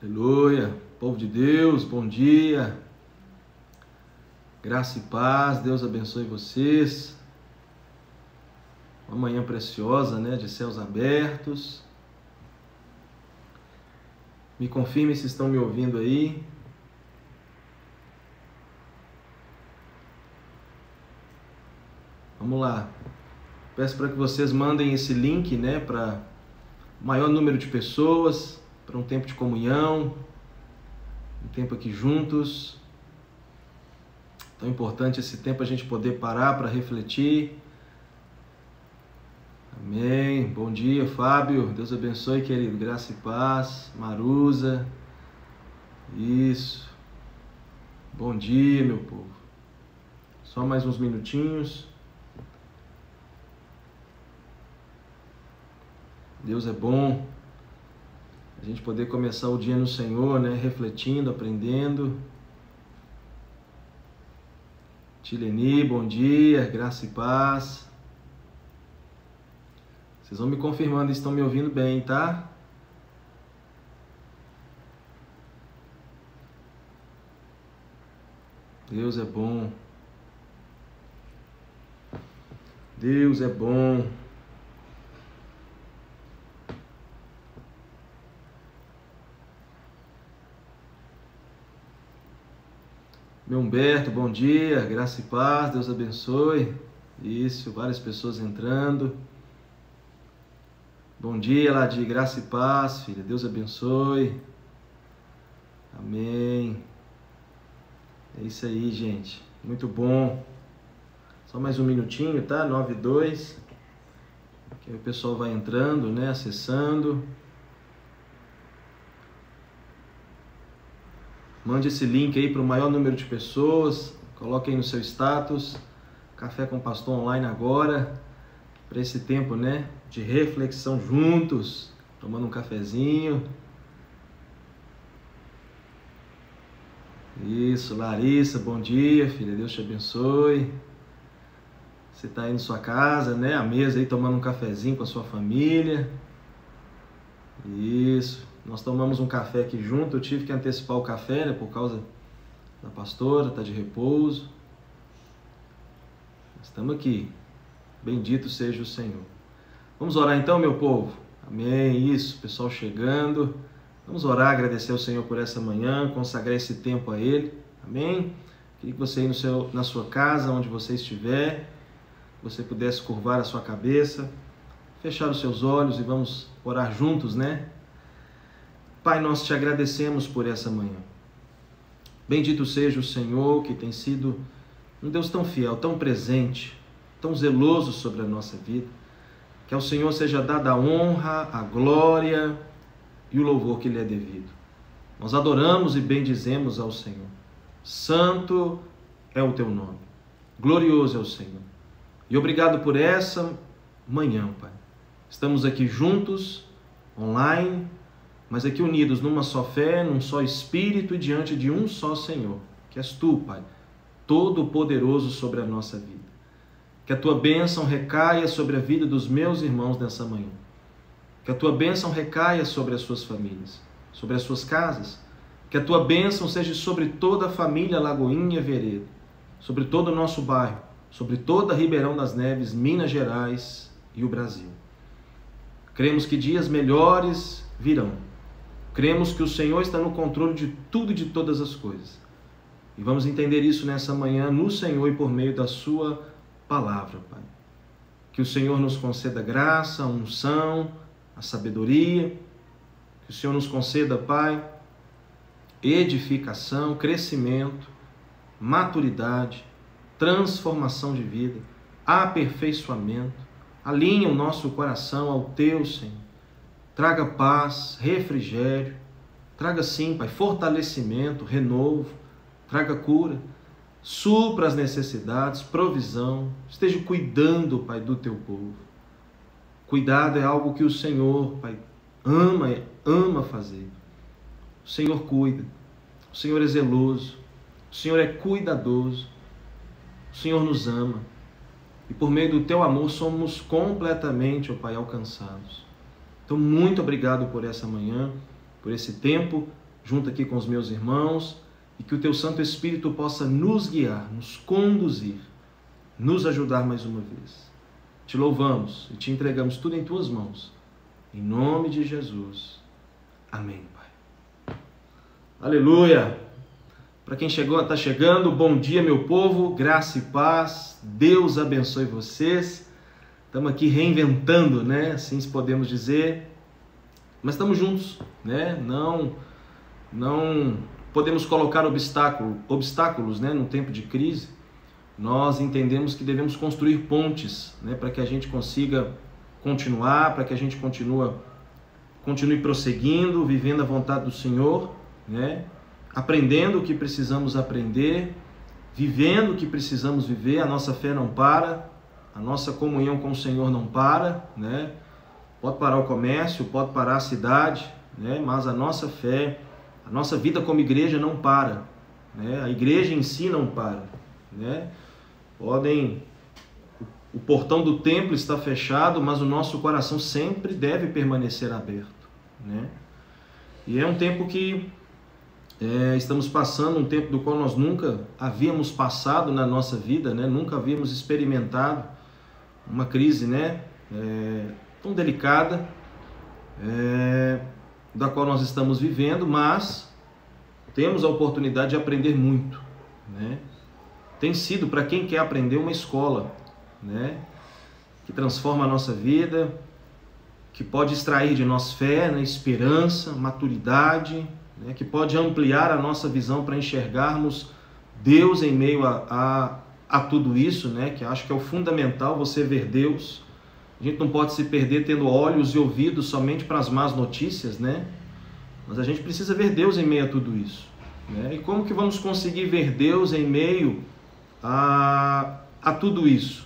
Aleluia, povo de Deus, bom dia, graça e paz, Deus abençoe vocês, uma manhã preciosa, né, de céus abertos. Me confirme se estão me ouvindo aí. Vamos lá, peço para que vocês mandem esse link, né, para o maior número de pessoas, para um tempo de comunhão, um tempo aqui juntos. Tão importante esse tempo a gente poder parar para refletir. Amém. Bom dia, Fábio. Deus abençoe, querido. Graça e paz. Marusa. Isso. Bom dia, meu povo. Só mais uns minutinhos. Deus é bom. A gente poder começar o dia no Senhor, né? Refletindo, aprendendo. Tileni, bom dia, graça e paz. Vocês vão me confirmando, estão me ouvindo bem, tá? Deus é bom. Deus é bom. Meu Humberto, bom dia, graça e paz, Deus abençoe. Isso, várias pessoas entrando. Bom dia, Ladi, graça e paz, filha, Deus abençoe. Amém. É isso aí, gente, muito bom. Só mais um minutinho, tá? 9:02. Que aí o pessoal vai entrando, né? Acessando. Mande esse link aí para o maior número de pessoas. Coloque aí no seu status. Café com Pastor online agora. Para esse tempo, né? De reflexão juntos. Tomando um cafezinho. Isso, Larissa, bom dia, filha. Deus te abençoe. Você está aí na sua casa, né? À mesa aí tomando um cafezinho com a sua família. Isso. Nós tomamos um café aqui junto, eu tive que antecipar o café, né, por causa da pastora, está de repouso. Estamos aqui. Bendito seja o Senhor. Vamos orar então, meu povo? Amém. Isso, pessoal chegando. Vamos orar, agradecer ao Senhor por essa manhã, consagrar esse tempo a Ele. Amém? Queria que você aí na sua casa, onde você estiver, você pudesse curvar a sua cabeça, fechar os seus olhos e vamos orar juntos, né? Pai, nós te agradecemos por essa manhã. Bendito seja o Senhor, que tem sido um Deus tão fiel, tão presente, tão zeloso sobre a nossa vida. Que ao Senhor seja dada a honra, a glória e o louvor que lhe é devido. Nós adoramos e bendizemos ao Senhor. Santo é o teu nome. Glorioso é o Senhor. E obrigado por essa manhã, Pai. Estamos aqui juntos, online, mas aqui unidos numa só fé, num só Espírito e diante de um só Senhor, que és Tu, Pai, todo-poderoso sobre a nossa vida. Que a Tua bênção recaia sobre a vida dos meus irmãos nessa manhã. Que a Tua bênção recaia sobre as suas famílias, sobre as suas casas. Que a Tua bênção seja sobre toda a família Lagoinha Veredas, sobre todo o nosso bairro, sobre toda Ribeirão das Neves, Minas Gerais e o Brasil. Cremos que dias melhores virão. Cremos que o Senhor está no controle de tudo e de todas as coisas. E vamos entender isso nessa manhã no Senhor e por meio da sua palavra, Pai. Que o Senhor nos conceda graça, a unção, a sabedoria. Que o Senhor nos conceda, Pai, edificação, crescimento, maturidade, transformação de vida, aperfeiçoamento. Alinha o nosso coração ao Teu, Senhor. Traga paz, refrigério, traga sim, Pai, fortalecimento, renovo, traga cura, supra as necessidades, provisão, esteja cuidando, Pai, do Teu povo. Cuidado é algo que o Senhor, Pai, ama fazer. O Senhor cuida, o Senhor é zeloso, o Senhor é cuidadoso, o Senhor nos ama e por meio do Teu amor somos completamente, ó Pai, alcançados. Então, muito obrigado por essa manhã, por esse tempo junto aqui com os meus irmãos, e que o Teu Santo Espírito possa nos guiar, nos conduzir, nos ajudar mais uma vez. Te louvamos e te entregamos tudo em Tuas mãos. Em nome de Jesus. Amém, Pai. Aleluia! Para quem está chegando, bom dia, meu povo, graça e paz, Deus abençoe vocês. Estamos aqui reinventando, né? Assim podemos dizer, mas estamos juntos, né? Não podemos colocar obstáculos, né? No tempo de crise. Nós entendemos que devemos construir pontes, né? Para que a gente consiga continuar, para que a gente continue prosseguindo, vivendo a vontade do Senhor, né? Aprendendo o que precisamos aprender, vivendo o que precisamos viver. A nossa fé não para, a nossa comunhão com o Senhor não para, né? Pode parar o comércio, pode parar a cidade, né? Mas a nossa fé, a nossa vida como igreja não para, né? A igreja em si não para, né? O portão do templo está fechado, mas o nosso coração sempre deve permanecer aberto, né? E é um tempo que estamos passando, um tempo do qual nós nunca havíamos passado na nossa vida, né? Nunca havíamos experimentado uma crise, né? Tão delicada, da qual nós estamos vivendo, mas temos a oportunidade de aprender muito, né? Tem sido, para quem quer aprender, uma escola, né? Que transforma a nossa vida, que pode extrair de nós fé, né? Esperança, maturidade, né? Que pode ampliar a nossa visão para enxergarmos Deus em meio a tudo isso, né? Que acho que é o fundamental, você ver Deus. A gente não pode se perder tendo olhos e ouvidos somente para as más notícias, né? Mas a gente precisa ver Deus em meio a tudo isso, né? E como que vamos conseguir ver Deus em meio a tudo isso?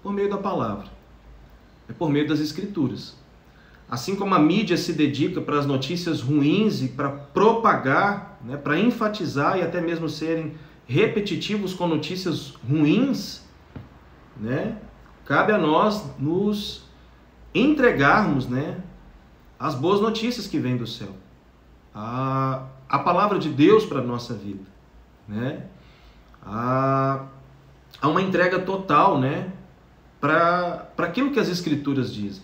Por meio da palavra, é por meio das Escrituras. Assim como a mídia se dedica para as notícias ruins e para propagar, né, para enfatizar e até mesmo serem repetitivos com notícias ruins, né, cabe a nós nos entregarmos, né, as boas notícias que vêm do céu, a palavra de Deus para a nossa vida, né, há uma entrega total, né, para aquilo que as Escrituras dizem.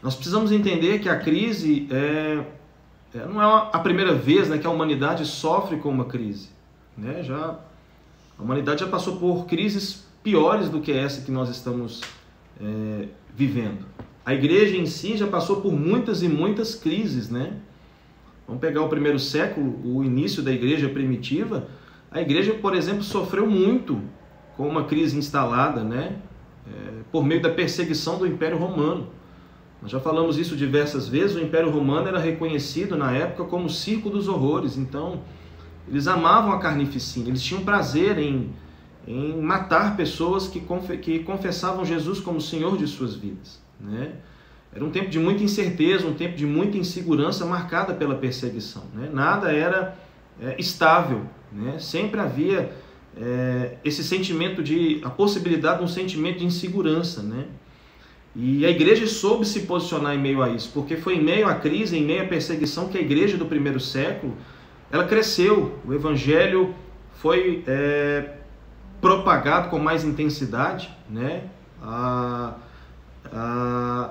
Nós precisamos entender que a crise não é a primeira vez, né, que a humanidade sofre com uma crise, né? A humanidade já passou por crises piores do que essa que nós estamos vivendo. A igreja em si já passou por muitas e muitas crises, né? Vamos pegar o primeiro século, o início da igreja primitiva. A igreja, por exemplo, sofreu muito com uma crise instalada, né? Por meio da perseguição do Império Romano. Nós já falamos isso diversas vezes. O Império Romano era reconhecido na época como o circo dos horrores. Então, eles amavam a carnificina, eles tinham prazer em matar pessoas que confessavam Jesus como Senhor de suas vidas, né? Era um tempo de muita incerteza, um tempo de muita insegurança marcada pela perseguição, né? Nada era estável, né? Sempre havia esse sentimento a possibilidade de um sentimento de insegurança, né? E a igreja soube se posicionar em meio a isso, porque foi em meio à crise, em meio à perseguição que a igreja do primeiro século, ela cresceu, o evangelho foi propagado com mais intensidade, né?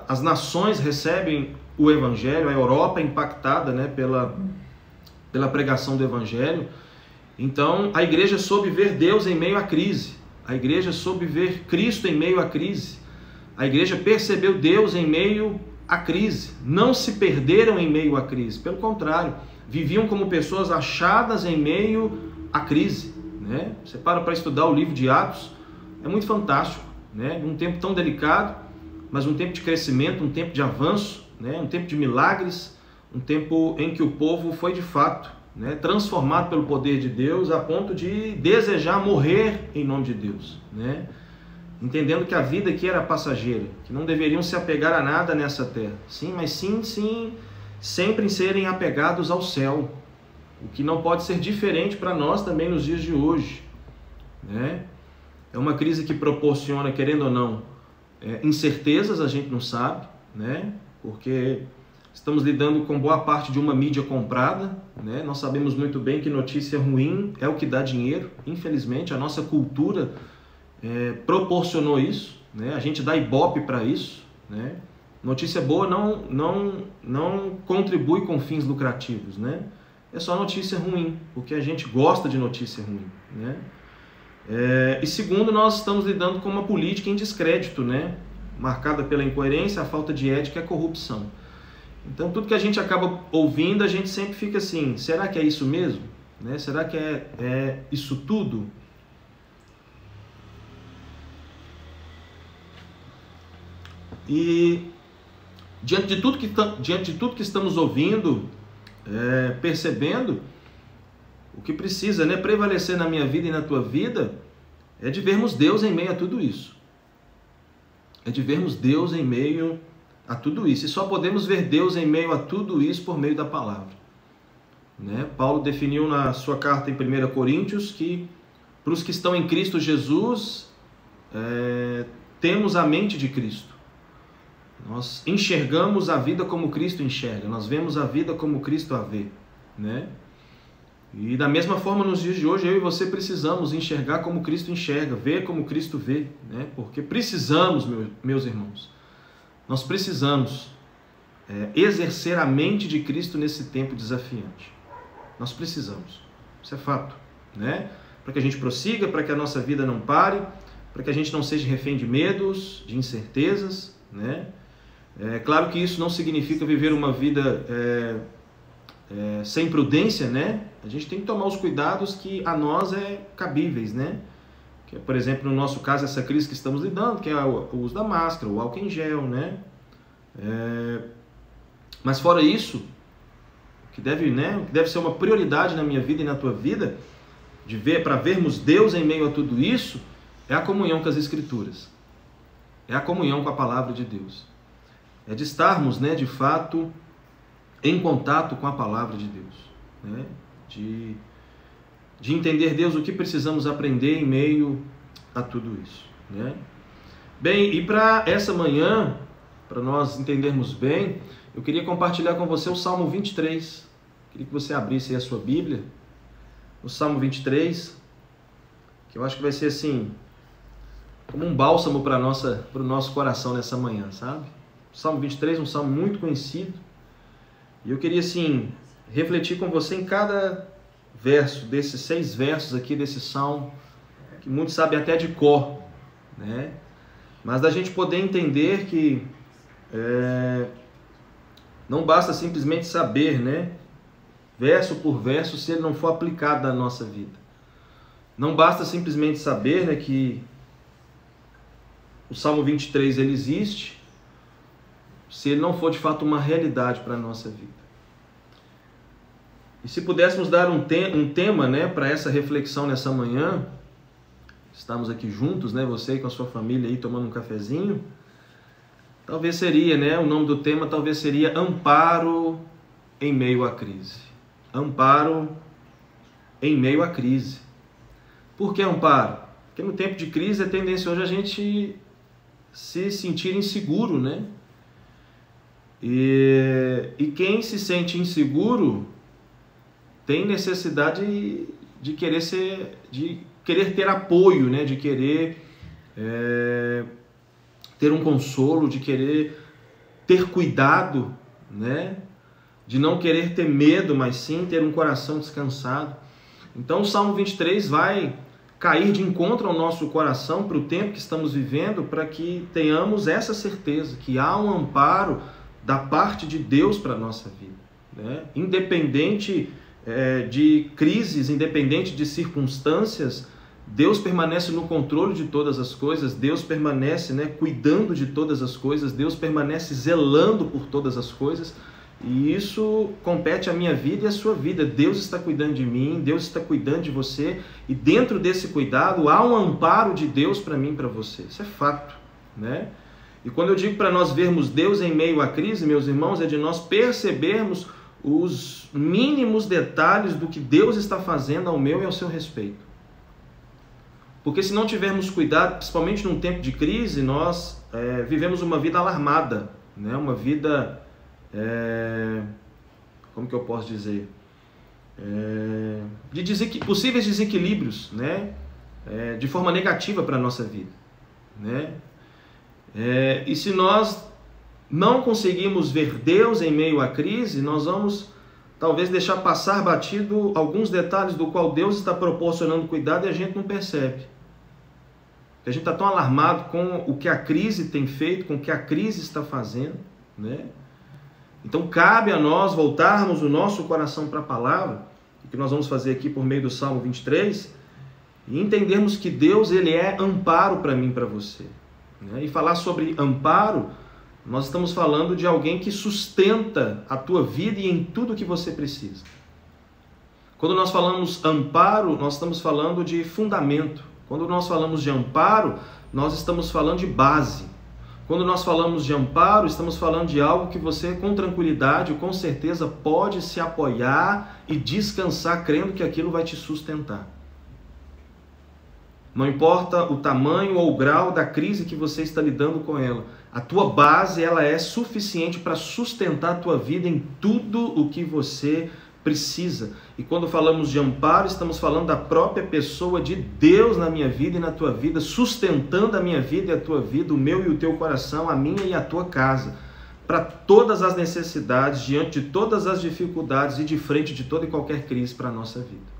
As nações recebem o evangelho, a Europa é impactada, né, pela pregação do evangelho. Então a igreja soube ver Deus em meio à crise, a igreja soube ver Cristo em meio à crise. A igreja percebeu Deus em meio à crise, não se perderam em meio à crise, pelo contrário, viviam como pessoas achadas em meio à crise, né? Você para estudar o livro de Atos, é muito fantástico, né? Um tempo tão delicado, mas um tempo de crescimento, um tempo de avanço, né? Um tempo de milagres, um tempo em que o povo foi de fato, né, transformado pelo poder de Deus a ponto de desejar morrer em nome de Deus, né? Entendendo que a vida aqui era passageira, que não deveriam se apegar a nada nessa terra, sim, mas sim, sempre serem apegados ao céu, o que não pode ser diferente para nós também nos dias de hoje, né? É uma crise que proporciona, querendo ou não, incertezas, a gente não sabe, né? Porque estamos lidando com boa parte de uma mídia comprada, né? Nós sabemos muito bem que notícia ruim é o que dá dinheiro, infelizmente, a nossa cultura proporcionou isso, né? A gente dá ibope para isso, né? Notícia boa não contribui com fins lucrativos, né? É só notícia ruim, porque a gente gosta de notícia ruim, né? E segundo, nós estamos lidando com uma política em descrédito, né? Marcada pela incoerência, a falta de ética e a corrupção. Então, tudo que a gente acaba ouvindo, a gente sempre fica assim, será que é isso mesmo? Né? Será que é isso tudo? E diante de tudo que estamos ouvindo, percebendo, o que precisa, né, prevalecer na minha vida e na tua vida é de vermos Deus em meio a tudo isso. É de vermos Deus em meio a tudo isso. E só podemos ver Deus em meio a tudo isso por meio da palavra. Né? Paulo definiu na sua carta em 1 Coríntios que para os que estão em Cristo Jesus, temos a mente de Cristo. Nós enxergamos a vida como Cristo enxerga. Nós vemos a vida como Cristo a vê. Né? E da mesma forma, nos dias de hoje, eu e você precisamos enxergar como Cristo enxerga, ver como Cristo vê, né? Porque precisamos, meus irmãos, nós precisamos exercer a mente de Cristo nesse tempo desafiante. Nós precisamos, isso é fato, né? Para que a gente prossiga, para que a nossa vida não pare, para que a gente não seja refém de medos, de incertezas, né? É claro que isso não significa viver uma vida sem prudência, né? A gente tem que tomar os cuidados que a nós cabíveis, né? Que é, por exemplo, no nosso caso, essa crise que estamos lidando, que é o uso da máscara, o álcool em gel, né? Mas fora isso, o que deve ser uma prioridade na minha vida e na tua vida, para vermos Deus em meio a tudo isso, é a comunhão com as Escrituras. É a comunhão com a palavra de Deus. É de estarmos, né, de fato, em contato com a palavra de Deus, né? De entender, Deus, o que precisamos aprender em meio a tudo isso, né? Bem, e para essa manhã, para nós entendermos bem, eu queria compartilhar com você o Salmo 23. Queria que você abrisse aí a sua Bíblia, o Salmo 23, que eu acho que vai ser assim, como um bálsamo para o nosso coração nessa manhã, sabe? O Salmo 23, um salmo muito conhecido. E eu queria, assim, refletir com você em cada verso, desses 6 versos aqui desse salmo, que muitos sabem até de cor, né? Mas da gente poder entender que não basta simplesmente saber, né? Verso por verso, se ele não for aplicado na nossa vida. Não basta simplesmente saber, né, que o Salmo 23 ele existe, se ele não for de fato uma realidade para a nossa vida. E se pudéssemos dar um tema, né, para essa reflexão nessa manhã, estamos aqui juntos, né, você e com a sua família aí tomando um cafezinho, talvez seria, né, o nome do tema talvez seria Amparo em meio à crise. Amparo em meio à crise. Por que amparo? Porque no tempo de crise é tendencioso a gente se sentir inseguro, né? E quem se sente inseguro tem necessidade de querer ter apoio, né? De querer ter um consolo, de querer ter cuidado, né? De não querer ter medo, mas sim ter um coração descansado. Então o Salmo 23 vai cair de encontro ao nosso coração para o tempo que estamos vivendo, para que tenhamos essa certeza que há um amparo da parte de Deus para a nossa vida, né? Independente de crises, independente de circunstâncias, Deus permanece no controle de todas as coisas, Deus permanece, né, cuidando de todas as coisas, Deus permanece zelando por todas as coisas, e isso compete à minha vida e à sua vida. Deus está cuidando de mim, Deus está cuidando de você, e dentro desse cuidado há um amparo de Deus para mim e para você. Isso é fato, né? E quando eu digo para nós vermos Deus em meio à crise, meus irmãos, é de nós percebermos os mínimos detalhes do que Deus está fazendo ao meu e ao seu respeito. Porque se não tivermos cuidado, principalmente num tempo de crise, nós vivemos uma vida alarmada, né? Uma vida como que eu posso dizer? De possíveis desequilíbrios, né? De forma negativa para a nossa vida, né? E se nós não conseguimos ver Deus em meio à crise, nós vamos talvez deixar passar batido alguns detalhes do qual Deus está proporcionando cuidado e a gente não percebe. A gente está tão alarmado com o que a crise tem feito, com o que a crise está fazendo, né? Então cabe a nós voltarmos o nosso coração para a palavra, que nós vamos fazer aqui por meio do Salmo 23, e entendermos que Deus, ele é amparo para mim e para você, né? E falar sobre amparo, nós estamos falando de alguém que sustenta a tua vida e em tudo que você precisa. Quando nós falamos amparo, nós estamos falando de fundamento. Quando nós falamos de amparo, nós estamos falando de base. Quando nós falamos de amparo, estamos falando de algo que você, com tranquilidade, com certeza, pode se apoiar e descansar, crendo que aquilo vai te sustentar. Não importa o tamanho ou o grau da crise que você está lidando com ela, a tua base, ela é suficiente para sustentar a tua vida em tudo o que você precisa. E quando falamos de amparo, estamos falando da própria pessoa de Deus na minha vida e na tua vida, sustentando a minha vida e a tua vida, o meu e o teu coração, a minha e a tua casa, para todas as necessidades, diante de todas as dificuldades e de frente de toda e qualquer crise para a nossa vida.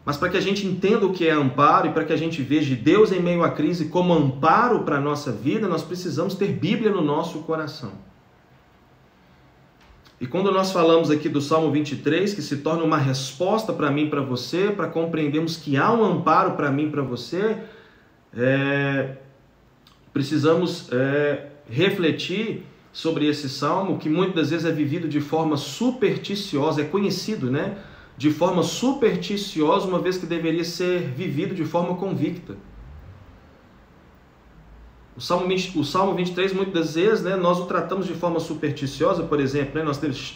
Mas para que a gente entenda o que é amparo e para que a gente veja Deus em meio à crise como amparo para a nossa vida, nós precisamos ter Bíblia no nosso coração. E quando nós falamos aqui do Salmo 23, que se torna uma resposta para mim e para você, para compreendermos que há um amparo para mim e para você, precisamos refletir sobre esse Salmo, que muitas das vezes é vivido de forma supersticiosa, é conhecido, né? De forma supersticiosa, uma vez que deveria ser vivido de forma convicta. O Salmo 23, muitas das vezes, né, nós o tratamos de forma supersticiosa, por exemplo, né,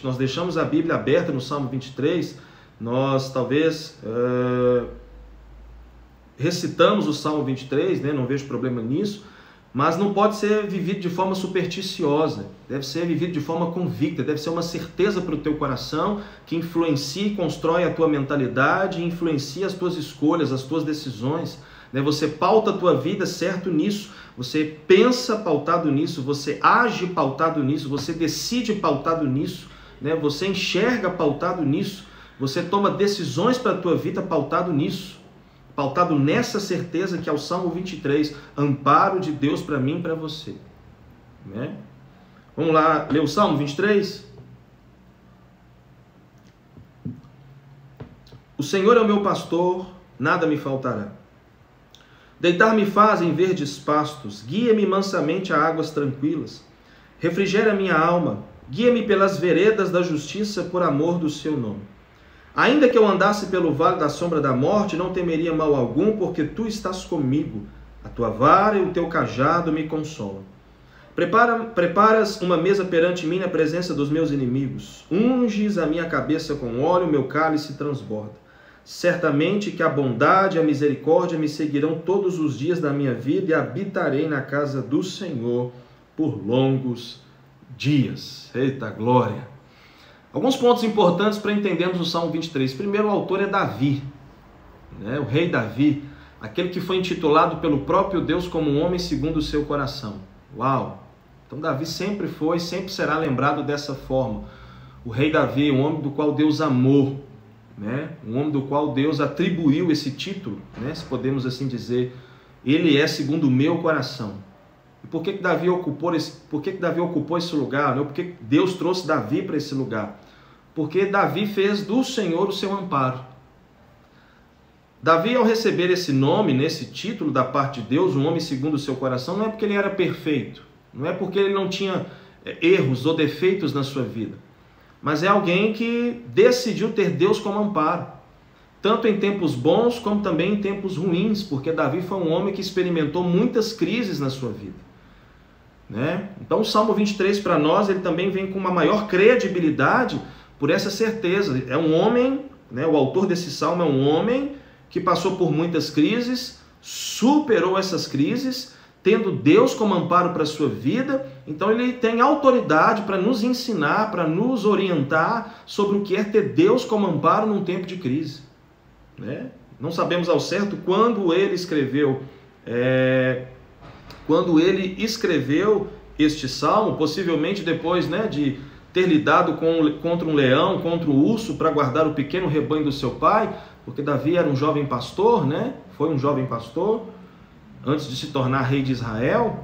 nós deixamos a Bíblia aberta no Salmo 23, nós talvez recitamos o Salmo 23, né, não vejo problema nisso, mas não pode ser vivido de forma supersticiosa, deve ser vivido de forma convicta, deve ser uma certeza para o teu coração, que influencia e constrói a tua mentalidade, influencia as tuas escolhas, as tuas decisões, né? Você pauta a tua vida certo nisso, você pensa pautado nisso, você age pautado nisso, você decide pautado nisso, né? Você enxerga pautado nisso, você toma decisões para a tua vida pautado nisso, pautado nessa certeza que é o Salmo 23, amparo de Deus para mim e para você, né? Vamos lá ler o Salmo 23? O Senhor é o meu pastor, nada me faltará. Deitar-me faz em verdes pastos, guia-me mansamente a águas tranquilas. Refrigera minha alma, guia-me pelas veredas da justiça por amor do seu nome. Ainda que eu andasse pelo vale da sombra da morte, não temeria mal algum, porque tu estás comigo. A tua vara e o teu cajado me consolam. Preparas uma mesa perante mim na presença dos meus inimigos. Unges a minha cabeça com óleo, meu cálice transborda. Certamente que a bondade e a misericórdia me seguirão todos os dias da minha vida e habitarei na casa do Senhor por longos dias. Eita glória! Alguns pontos importantes para entendermos o Salmo 23. Primeiro, o autor é Davi, né? O rei Davi, aquele que foi intitulado pelo próprio Deus como um homem segundo o seu coração. Uau! Então Davi sempre foi, sempre será lembrado dessa forma. O rei Davi, um homem do qual Deus amou, né? Um homem do qual Deus atribuiu esse título, né? Se podemos assim dizer, ele é segundo o meu coração. E por que Davi ocupou esse lugar? Né? Por que Deus trouxe Davi para esse lugar? Porque Davi fez do Senhor o seu amparo. Davi, ao receber esse nome, nesse título da parte de Deus, um homem segundo o seu coração, não é porque ele era perfeito, não é porque ele não tinha erros ou defeitos na sua vida, mas é alguém que decidiu ter Deus como amparo, tanto em tempos bons como também em tempos ruins, porque Davi foi um homem que experimentou muitas crises na sua vida, né? Então o Salmo 23 para nós, ele também vem com uma maior credibilidade por essa certeza. É um homem, né? O autor desse Salmo é um homem que passou por muitas crises, superou essas crises, tendo Deus como amparo para a sua vida, então ele tem autoridade para nos ensinar, para nos orientar sobre o que é ter Deus como amparo num tempo de crise. Né? Não sabemos ao certo quando ele escreveu este salmo, possivelmente depois, né, de ter lidado contra um leão, contra um urso, para guardar o pequeno rebanho do seu pai, porque Davi era um jovem pastor, né? Foi um jovem pastor, antes de se tornar rei de Israel,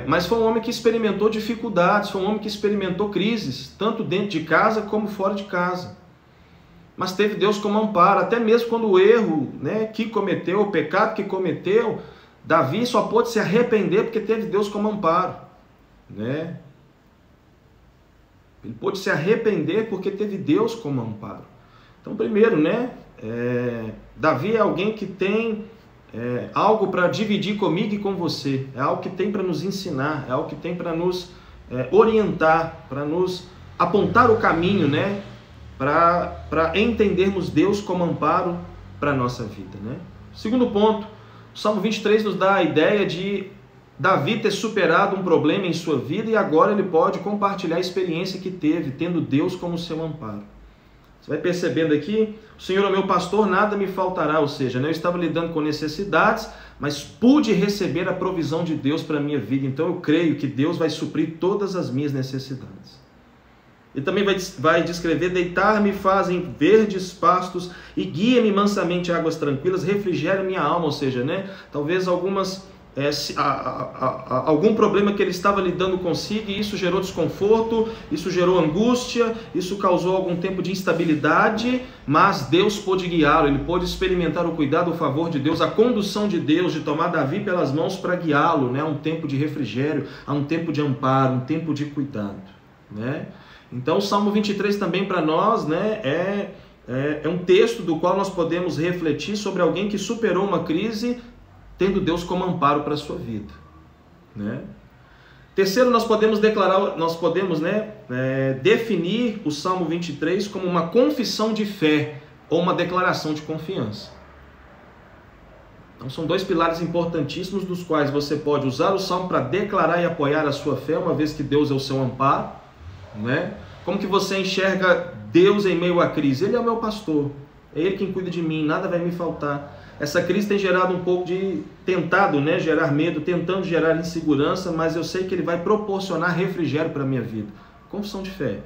mas foi um homem que experimentou dificuldades, foi um homem que experimentou crises, tanto dentro de casa como fora de casa. Mas teve Deus como amparo, até mesmo quando o erro, né, que cometeu, o pecado que cometeu, Davi só pôde se arrepender porque teve Deus como amparo. Né? Ele pôde se arrepender porque teve Deus como amparo. Então, primeiro, né, Davi é alguém que tem algo para dividir comigo e com você, é algo que tem para nos ensinar, é algo que tem para nos orientar, para nos apontar o caminho, né, para entendermos Deus como amparo para a nossa vida. Né? Segundo ponto, o Salmo 23 nos dá a ideia de Davi ter superado um problema em sua vida e agora ele pode compartilhar a experiência que teve, tendo Deus como seu amparo. Você vai percebendo aqui, o Senhor é o meu pastor, nada me faltará, ou seja, né, eu estava lidando com necessidades, mas pude receber a provisão de Deus para a minha vida, então eu creio que Deus vai suprir todas as minhas necessidades. Ele também vai descrever, deitar-me fazem verdes pastos e guia-me mansamente a águas tranquilas, refrigera minha alma, ou seja, né, talvez algum problema que ele estava lidando consigo, e isso gerou desconforto, isso gerou angústia, isso causou algum tempo de instabilidade, mas Deus pôde guiá-lo, ele pôde experimentar o cuidado, o favor de Deus, a condução de Deus, de tomar Davi pelas mãos para guiá-lo, né, a um tempo de refrigério, a um tempo de amparo, um tempo de cuidado. Né? Então o Salmo 23 também para nós, né, é um texto do qual nós podemos refletir sobre alguém que superou uma crise tendo Deus como amparo para a sua vida. Né? Terceiro, nós podemos definir o Salmo 23 como uma confissão de fé ou uma declaração de confiança. Então são dois pilares importantíssimos dos quais você pode usar o Salmo para declarar e apoiar a sua fé, uma vez que Deus é o seu amparo. Né? Como que você enxerga Deus em meio à crise? Ele é o meu pastor, é Ele quem cuida de mim, nada vai me faltar. Essa crise tem gerado um pouco tentado, né, gerar medo, tentando gerar insegurança, mas eu sei que Ele vai proporcionar refrigério para a minha vida. Confissão de fé.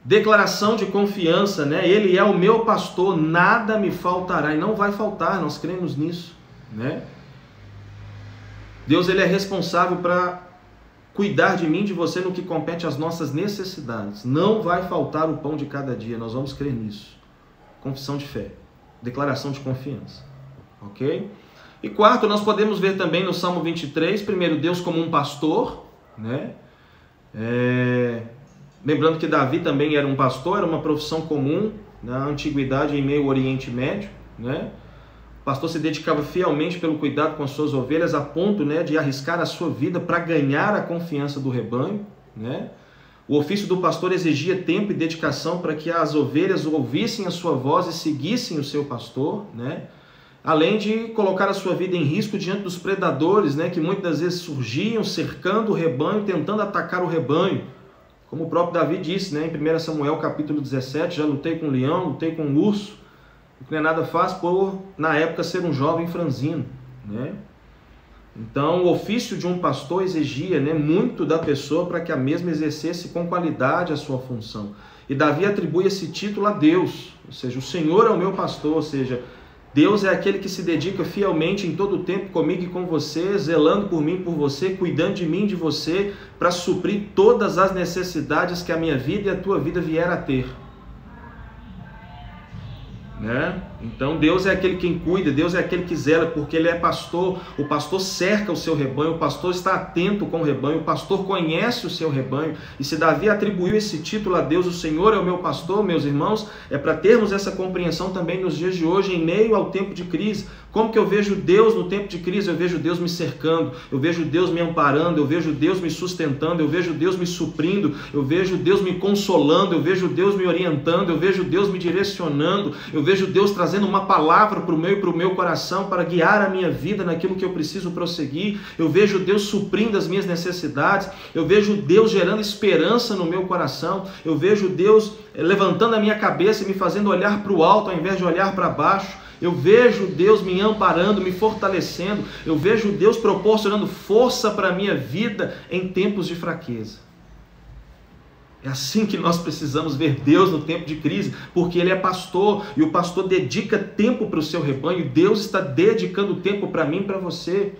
Declaração de confiança, né? Ele é o meu pastor, nada me faltará, e não vai faltar, nós cremos nisso. Né? Deus, Ele é responsável para cuidar de mim, de você, no que compete às nossas necessidades. Não vai faltar o pão de cada dia, nós vamos crer nisso. Confissão de fé. Declaração de confiança, ok? E quarto, nós podemos ver também no Salmo 23, primeiro, Deus como um pastor, né? Lembrando que Davi também era um pastor, era uma profissão comum na antiguidade em meio ao Oriente Médio, né? O pastor se dedicava fielmente pelo cuidado com as suas ovelhas, a ponto, né, de arriscar a sua vida para ganhar a confiança do rebanho, né? O ofício do pastor exigia tempo e dedicação para que as ovelhas ouvissem a sua voz e seguissem o seu pastor, né? Além de colocar a sua vida em risco diante dos predadores, né, que muitas vezes surgiam cercando o rebanho, tentando atacar o rebanho. Como o próprio Davi disse, né, em 1 Samuel capítulo 17, já lutei com um leão, lutei com um urso, o que não é nada fácil por, na época, ser um jovem franzino. Né? Então, o ofício de um pastor exigia, né, muito da pessoa para que a mesma exercesse com qualidade a sua função. E Davi atribui esse título a Deus, ou seja, o Senhor é o meu pastor, ou seja, Deus é aquele que se dedica fielmente em todo o tempo comigo e com você, zelando por mim e por você, cuidando de mim e de você, para suprir todas as necessidades que a minha vida e a tua vida vier a ter. Né? Então Deus é aquele quem cuida, Deus é aquele que zela, porque Ele é pastor. O pastor cerca o seu rebanho, o pastor está atento com o rebanho, o pastor conhece o seu rebanho. E se Davi atribuiu esse título a Deus, o Senhor é o meu pastor, meus irmãos, é para termos essa compreensão também nos dias de hoje, em meio ao tempo de crise, Como que eu vejo Deus no tempo de crise? Eu vejo Deus me cercando, eu vejo Deus me amparando, eu vejo Deus me sustentando, eu vejo Deus me suprindo, eu vejo Deus me consolando, eu vejo Deus me orientando, eu vejo Deus me direcionando, eu vejo Deus trazendo uma palavra para o meu e para o meu coração para guiar a minha vida naquilo que eu preciso prosseguir, eu vejo Deus suprindo as minhas necessidades, eu vejo Deus gerando esperança no meu coração, eu vejo Deus levantando a minha cabeça e me fazendo olhar para o alto ao invés de olhar para baixo. Eu vejo Deus me amparando, me fortalecendo. Eu vejo Deus proporcionando força para a minha vida em tempos de fraqueza. É assim que nós precisamos ver Deus no tempo de crise, porque Ele é pastor e o pastor dedica tempo para o seu rebanho. Deus está dedicando tempo para mim e para você.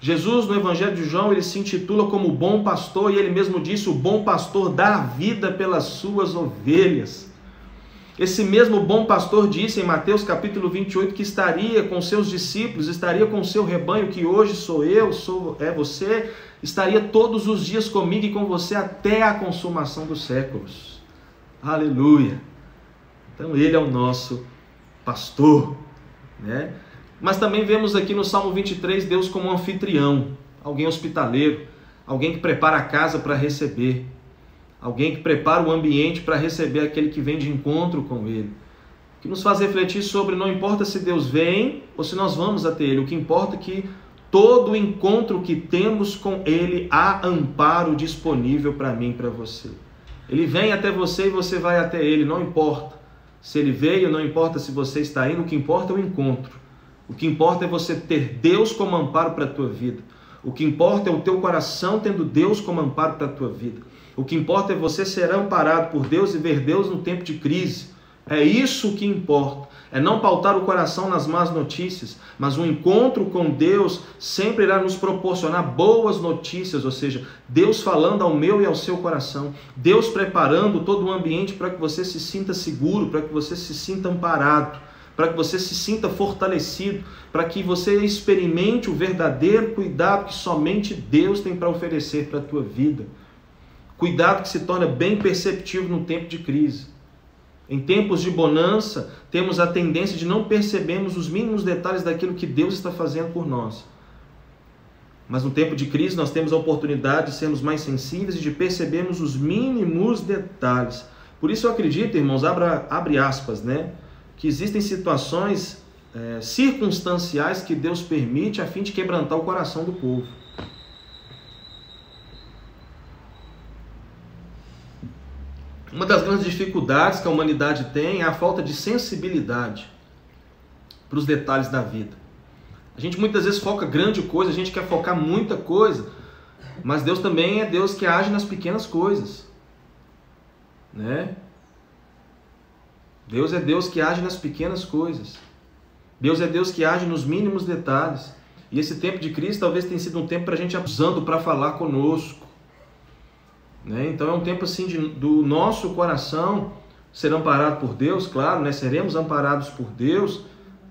Jesus, no Evangelho de João, ele se intitula como bom pastor e ele mesmo disse: o bom pastor dá a vida pelas suas ovelhas. Esse mesmo bom pastor disse em Mateus capítulo 28 que estaria com seus discípulos, estaria com o seu rebanho, que hoje sou eu, é você, estaria todos os dias comigo e com você até a consumação dos séculos. Aleluia! Então Ele é o nosso pastor, né? Mas também vemos aqui no Salmo 23 Deus como um anfitrião, alguém hospitaleiro, alguém que prepara a casa para receber. Alguém que prepara o ambiente para receber aquele que vem de encontro com Ele. Que nos faz refletir sobre, não importa se Deus vem ou se nós vamos até Ele. O que importa é que todo encontro que temos com Ele, há amparo disponível para mim e para você. Ele vem até você e você vai até Ele, não importa. Se Ele veio, não importa se você está indo, o que importa é o encontro. O que importa é você ter Deus como amparo para a tua vida. O que importa é o teu coração tendo Deus como amparo para a tua vida. O que importa é você ser amparado por Deus e ver Deus no tempo de crise. É isso que importa. É não pautar o coração nas más notícias, mas um encontro com Deus sempre irá nos proporcionar boas notícias, ou seja, Deus falando ao meu e ao seu coração, Deus preparando todo o ambiente para que você se sinta seguro, para que você se sinta amparado, para que você se sinta fortalecido, para que você experimente o verdadeiro cuidado que somente Deus tem para oferecer para a tua vida. Cuidado que se torna bem perceptível no tempo de crise. Em tempos de bonança, temos a tendência de não percebermos os mínimos detalhes daquilo que Deus está fazendo por nós. Mas no tempo de crise, nós temos a oportunidade de sermos mais sensíveis e de percebermos os mínimos detalhes. Por isso eu acredito, irmãos, abre aspas, né? Que existem situações circunstanciais que Deus permite a fim de quebrantar o coração do povo. Uma das grandes dificuldades que a humanidade tem é a falta de sensibilidade para os detalhes da vida. A gente muitas vezes foca grande coisa, a gente quer focar muita coisa, mas Deus também é Deus que age nas pequenas coisas, né? Deus é Deus que age nas pequenas coisas. Deus é Deus que age nos mínimos detalhes. E esse tempo de crise talvez tenha sido um tempo para a gente usando para falar conosco. Né? Então é um tempo assim do nosso coração ser amparado por Deus, claro, né? Seremos amparados por Deus,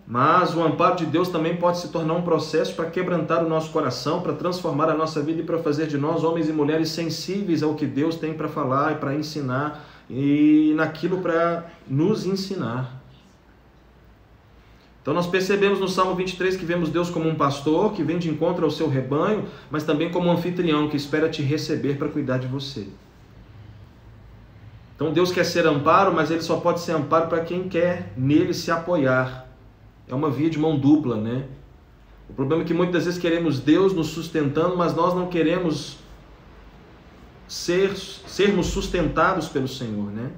mas o amparo de Deus também pode se tornar um processo para quebrantar o nosso coração, para transformar a nossa vida e para fazer de nós homens e mulheres sensíveis ao que Deus tem para falar e para ensinar e naquilo para nos ensinar. Então nós percebemos no Salmo 23 que vemos Deus como um pastor que vem de encontro ao seu rebanho, mas também como um anfitrião que espera te receber para cuidar de você. Então Deus quer ser amparo, mas Ele só pode ser amparo para quem quer nele se apoiar. É uma via de mão dupla, né? O problema é que muitas vezes queremos Deus nos sustentando, mas nós não queremos sermos sustentados pelo Senhor, né?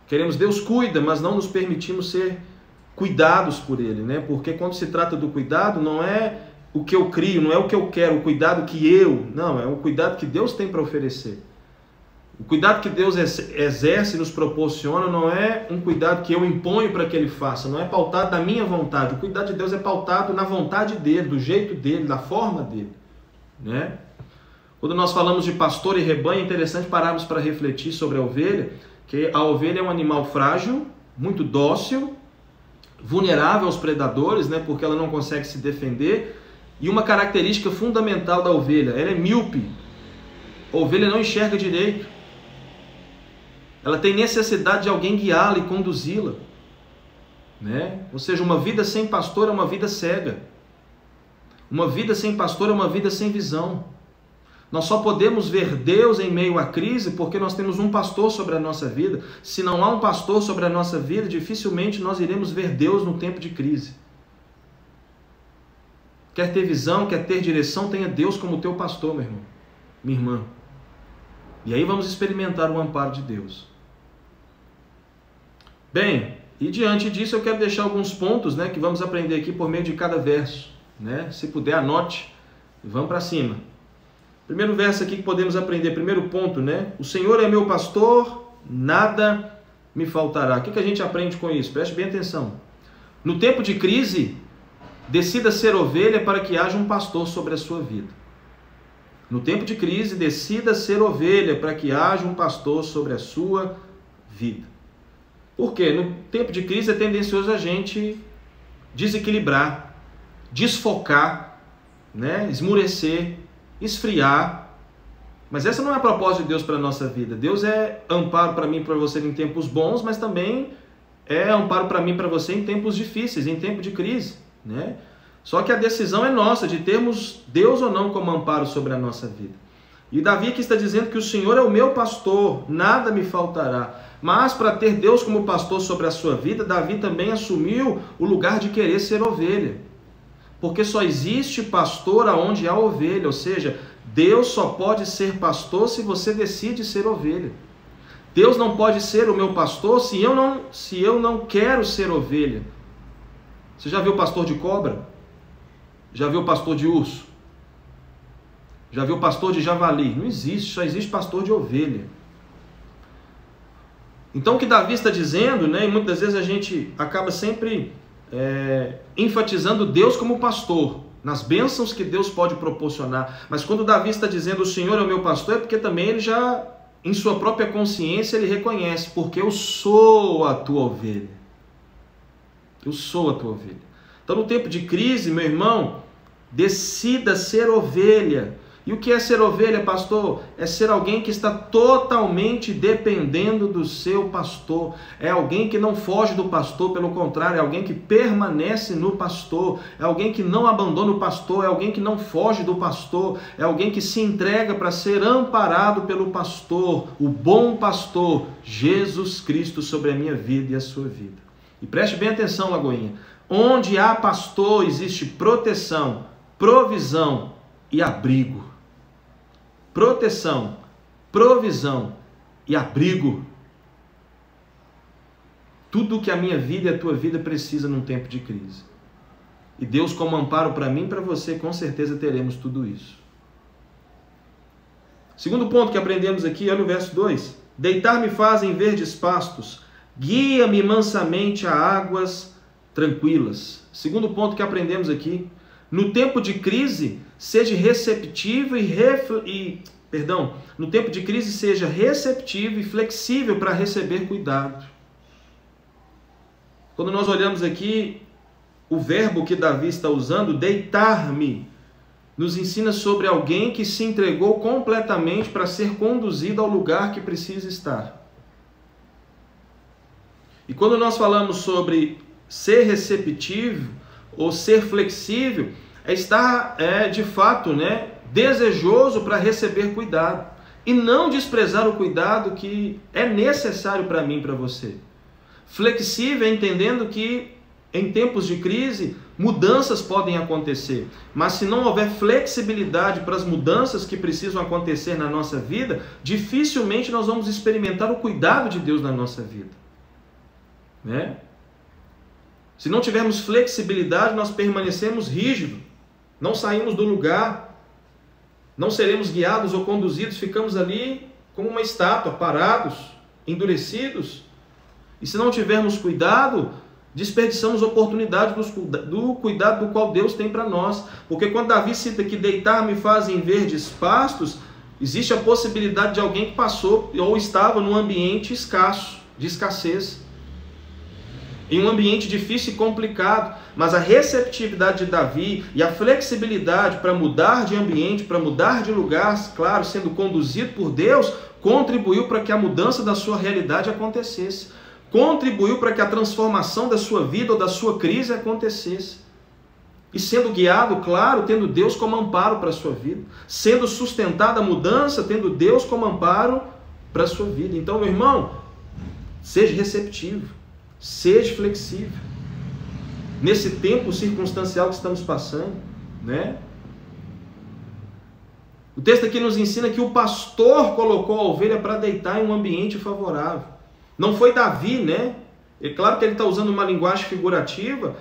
Queremos Deus cuida, mas não nos permitimos ser cuidados por Ele, né? Porque quando se trata do cuidado, não é o que eu crio, não é o que eu quero, o cuidado que não, é o cuidado que Deus tem para oferecer. O cuidado que Deus exerce e nos proporciona não é um cuidado que eu imponho para que Ele faça, não é pautado na minha vontade. O cuidado de Deus é pautado na vontade dEle, do jeito dEle, da forma dEle, né? Quando nós falamos de pastor e rebanho, é interessante pararmos para refletir sobre a ovelha, que a ovelha é um animal frágil, muito dócil, vulnerável aos predadores, né, porque ela não consegue se defender, e uma característica fundamental da ovelha, ela é míope. A ovelha não enxerga direito. Ela tem necessidade de alguém guiá-la e conduzi-la. né? Ou seja, uma vida sem pastor é uma vida cega. Uma vida sem pastor é uma vida sem visão. Nós só podemos ver Deus em meio à crise porque nós temos um pastor sobre a nossa vida. Se não há um pastor sobre a nossa vida, dificilmente nós iremos ver Deus no tempo de crise. Quer ter visão, quer ter direção, tenha Deus como teu pastor, meu irmão, minha irmã. E aí vamos experimentar o amparo de Deus. Bem, e diante disso eu quero deixar alguns pontos, né, que vamos aprender aqui por meio de cada verso, né? Se puder, anote e vamos para cima. Primeiro verso aqui que podemos aprender, primeiro ponto, né? O Senhor é meu pastor, nada me faltará. O que a gente aprende com isso? Preste bem atenção. No tempo de crise, decida ser ovelha para que haja um pastor sobre a sua vida. No tempo de crise, decida ser ovelha para que haja um pastor sobre a sua vida. Por quê? No tempo de crise é tendencioso a gente desequilibrar, desfocar, né? Esmurecer, esfriar. Mas essa não é a proposta de Deus para a nossa vida. Deus é amparo para mim e para você em tempos bons, mas também é amparo para mim e para você em tempos difíceis, em tempo de crise, né? Só que a decisão é nossa de termos Deus ou não como amparo sobre a nossa vida. E Davi aqui está dizendo que o Senhor é o meu pastor, nada me faltará. Mas para ter Deus como pastor sobre a sua vida, Davi também assumiu o lugar de querer ser ovelha. Porque só existe pastor aonde há ovelha, ou seja, Deus só pode ser pastor se você decide ser ovelha. Deus não pode ser o meu pastor se eu não quero ser ovelha. Você já viu pastor de cobra? Já viu pastor de urso? Já viu pastor de javali? Não existe, só existe pastor de ovelha. Então o que Davi está dizendo, né, e muitas vezes a gente acaba sempre enfatizando Deus como pastor, nas bênçãos que Deus pode proporcionar. Mas quando Davi está dizendo o Senhor é o meu pastor, é porque também ele já, em sua própria consciência, ele reconhece, porque eu sou a tua ovelha. Eu sou a tua ovelha. Então no tempo de crise, meu irmão, decida ser ovelha. E o que é ser ovelha, pastor? É ser alguém que está totalmente dependendo do seu pastor. É alguém que não foge do pastor, pelo contrário, é alguém que permanece no pastor. É alguém que não abandona o pastor, é alguém que não foge do pastor. É alguém que se entrega para ser amparado pelo pastor, o bom pastor, Jesus Cristo, sobre a minha vida e a sua vida. E preste bem atenção, Lagoinha. Onde há pastor, existe proteção, provisão e abrigo. Proteção, provisão e abrigo. Tudo que a minha vida e a tua vida precisa num tempo de crise. E Deus como amparo para mim e para você, com certeza teremos tudo isso. Segundo ponto que aprendemos aqui, olha o verso 2. Deitar-me faz em verdes pastos, guia-me mansamente a águas tranquilas. Segundo ponto que aprendemos aqui, no tempo de crise, seja receptivo no tempo de crise seja receptivo e flexível para receber cuidado. Quando nós olhamos aqui o verbo que Davi está usando, deitar-me, nos ensina sobre alguém que se entregou completamente para ser conduzido ao lugar que precisa estar. E quando nós falamos sobre ser receptivo ou ser flexível, é estar de fato, né, desejoso para receber cuidado e não desprezar o cuidado que é necessário para mim e para você. Flexível entendendo que em tempos de crise mudanças podem acontecer, mas se não houver flexibilidade para as mudanças que precisam acontecer na nossa vida, dificilmente nós vamos experimentar o cuidado de Deus na nossa vida, né? Se não tivermos flexibilidade, nós permanecemos rígidos, não saímos do lugar, não seremos guiados ou conduzidos, ficamos ali como uma estátua, parados, endurecidos. E se não tivermos cuidado, desperdiçamos oportunidade do cuidado do qual Deus tem para nós. Porque quando Davi cita que deitar-me faz em verdes pastos, existe a possibilidade de alguém que passou ou estava num ambiente escasso, de escassez, em um ambiente difícil e complicado, mas a receptividade de Davi e a flexibilidade para mudar de ambiente, para mudar de lugar, claro, sendo conduzido por Deus, contribuiu para que a mudança da sua realidade acontecesse. contribuiu para que a transformação da sua vida ou da sua crise acontecesse. E sendo guiado, claro, tendo Deus como amparo para a sua vida. Sendo sustentada a mudança, tendo Deus como amparo para a sua vida. Então, meu irmão, seja receptivo, seja flexível. Nesse tempo circunstancial que estamos passando, né? O texto aqui nos ensina que o pastor colocou a ovelha para deitar em um ambiente favorável. Não foi Davi, né? É claro que ele está usando uma linguagem figurativa,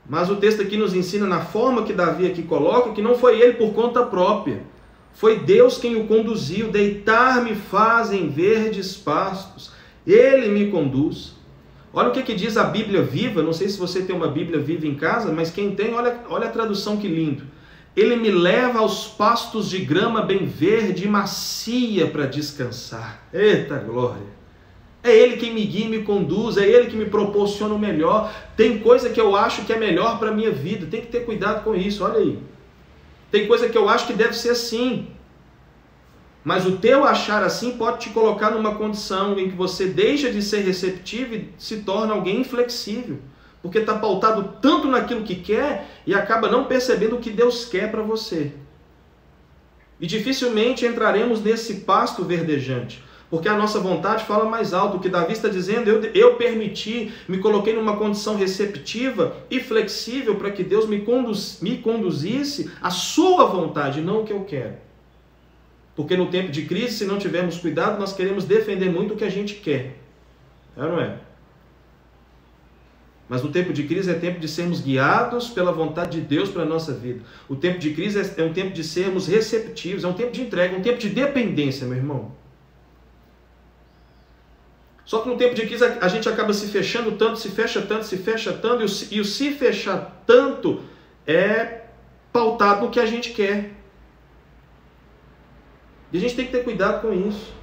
mas o texto aqui nos ensina, na forma que Davi aqui coloca, que não foi ele por conta própria. Foi Deus quem o conduziu. Deitar-me faz em verdes pastos. Ele me conduz. Olha o que diz a Bíblia Viva. Não sei se você tem uma Bíblia Viva em casa, mas quem tem, olha a tradução que lindo. Ele me leva aos pastos de grama bem verde e macia para descansar. Eita glória! É Ele quem me guia e me conduz, é Ele que me proporciona o melhor. Tem coisa que eu acho que é melhor para a minha vida, tem que ter cuidado com isso, olha aí. Tem coisa que eu acho que deve ser assim. Mas o teu achar assim pode te colocar numa condição em que você deixa de ser receptivo e se torna alguém inflexível. Porque está pautado tanto naquilo que quer e acaba não percebendo o que Deus quer para você. E dificilmente entraremos nesse pasto verdejante. Porque a nossa vontade fala mais alto. O que Davi está dizendo, eu permiti, me coloquei numa condição receptiva e flexível para que Deus me conduzisse à sua vontade, não o que eu quero. Porque no tempo de crise, se não tivermos cuidado, nós queremos defender muito o que a gente quer. É ou não é? Mas o tempo de crise é tempo de sermos guiados pela vontade de Deus para a nossa vida. O tempo de crise é um tempo de sermos receptivos, é um tempo de entrega, um tempo de dependência, meu irmão. Só que no tempo de crise a gente acaba se fechando tanto, se fecha tanto, e o se fechar tanto é pautado no que a gente quer. E a gente tem que ter cuidado com isso.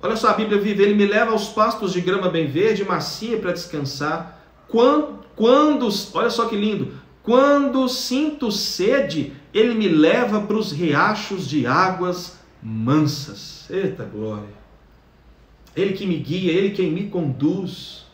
Olha só, a Bíblia vive, ele me leva aos pastos de grama bem verde, macia para descansar. Olha só que lindo, quando sinto sede, ele me leva para os riachos de águas mansas. Eita glória! Ele que me guia, Ele quem me conduz.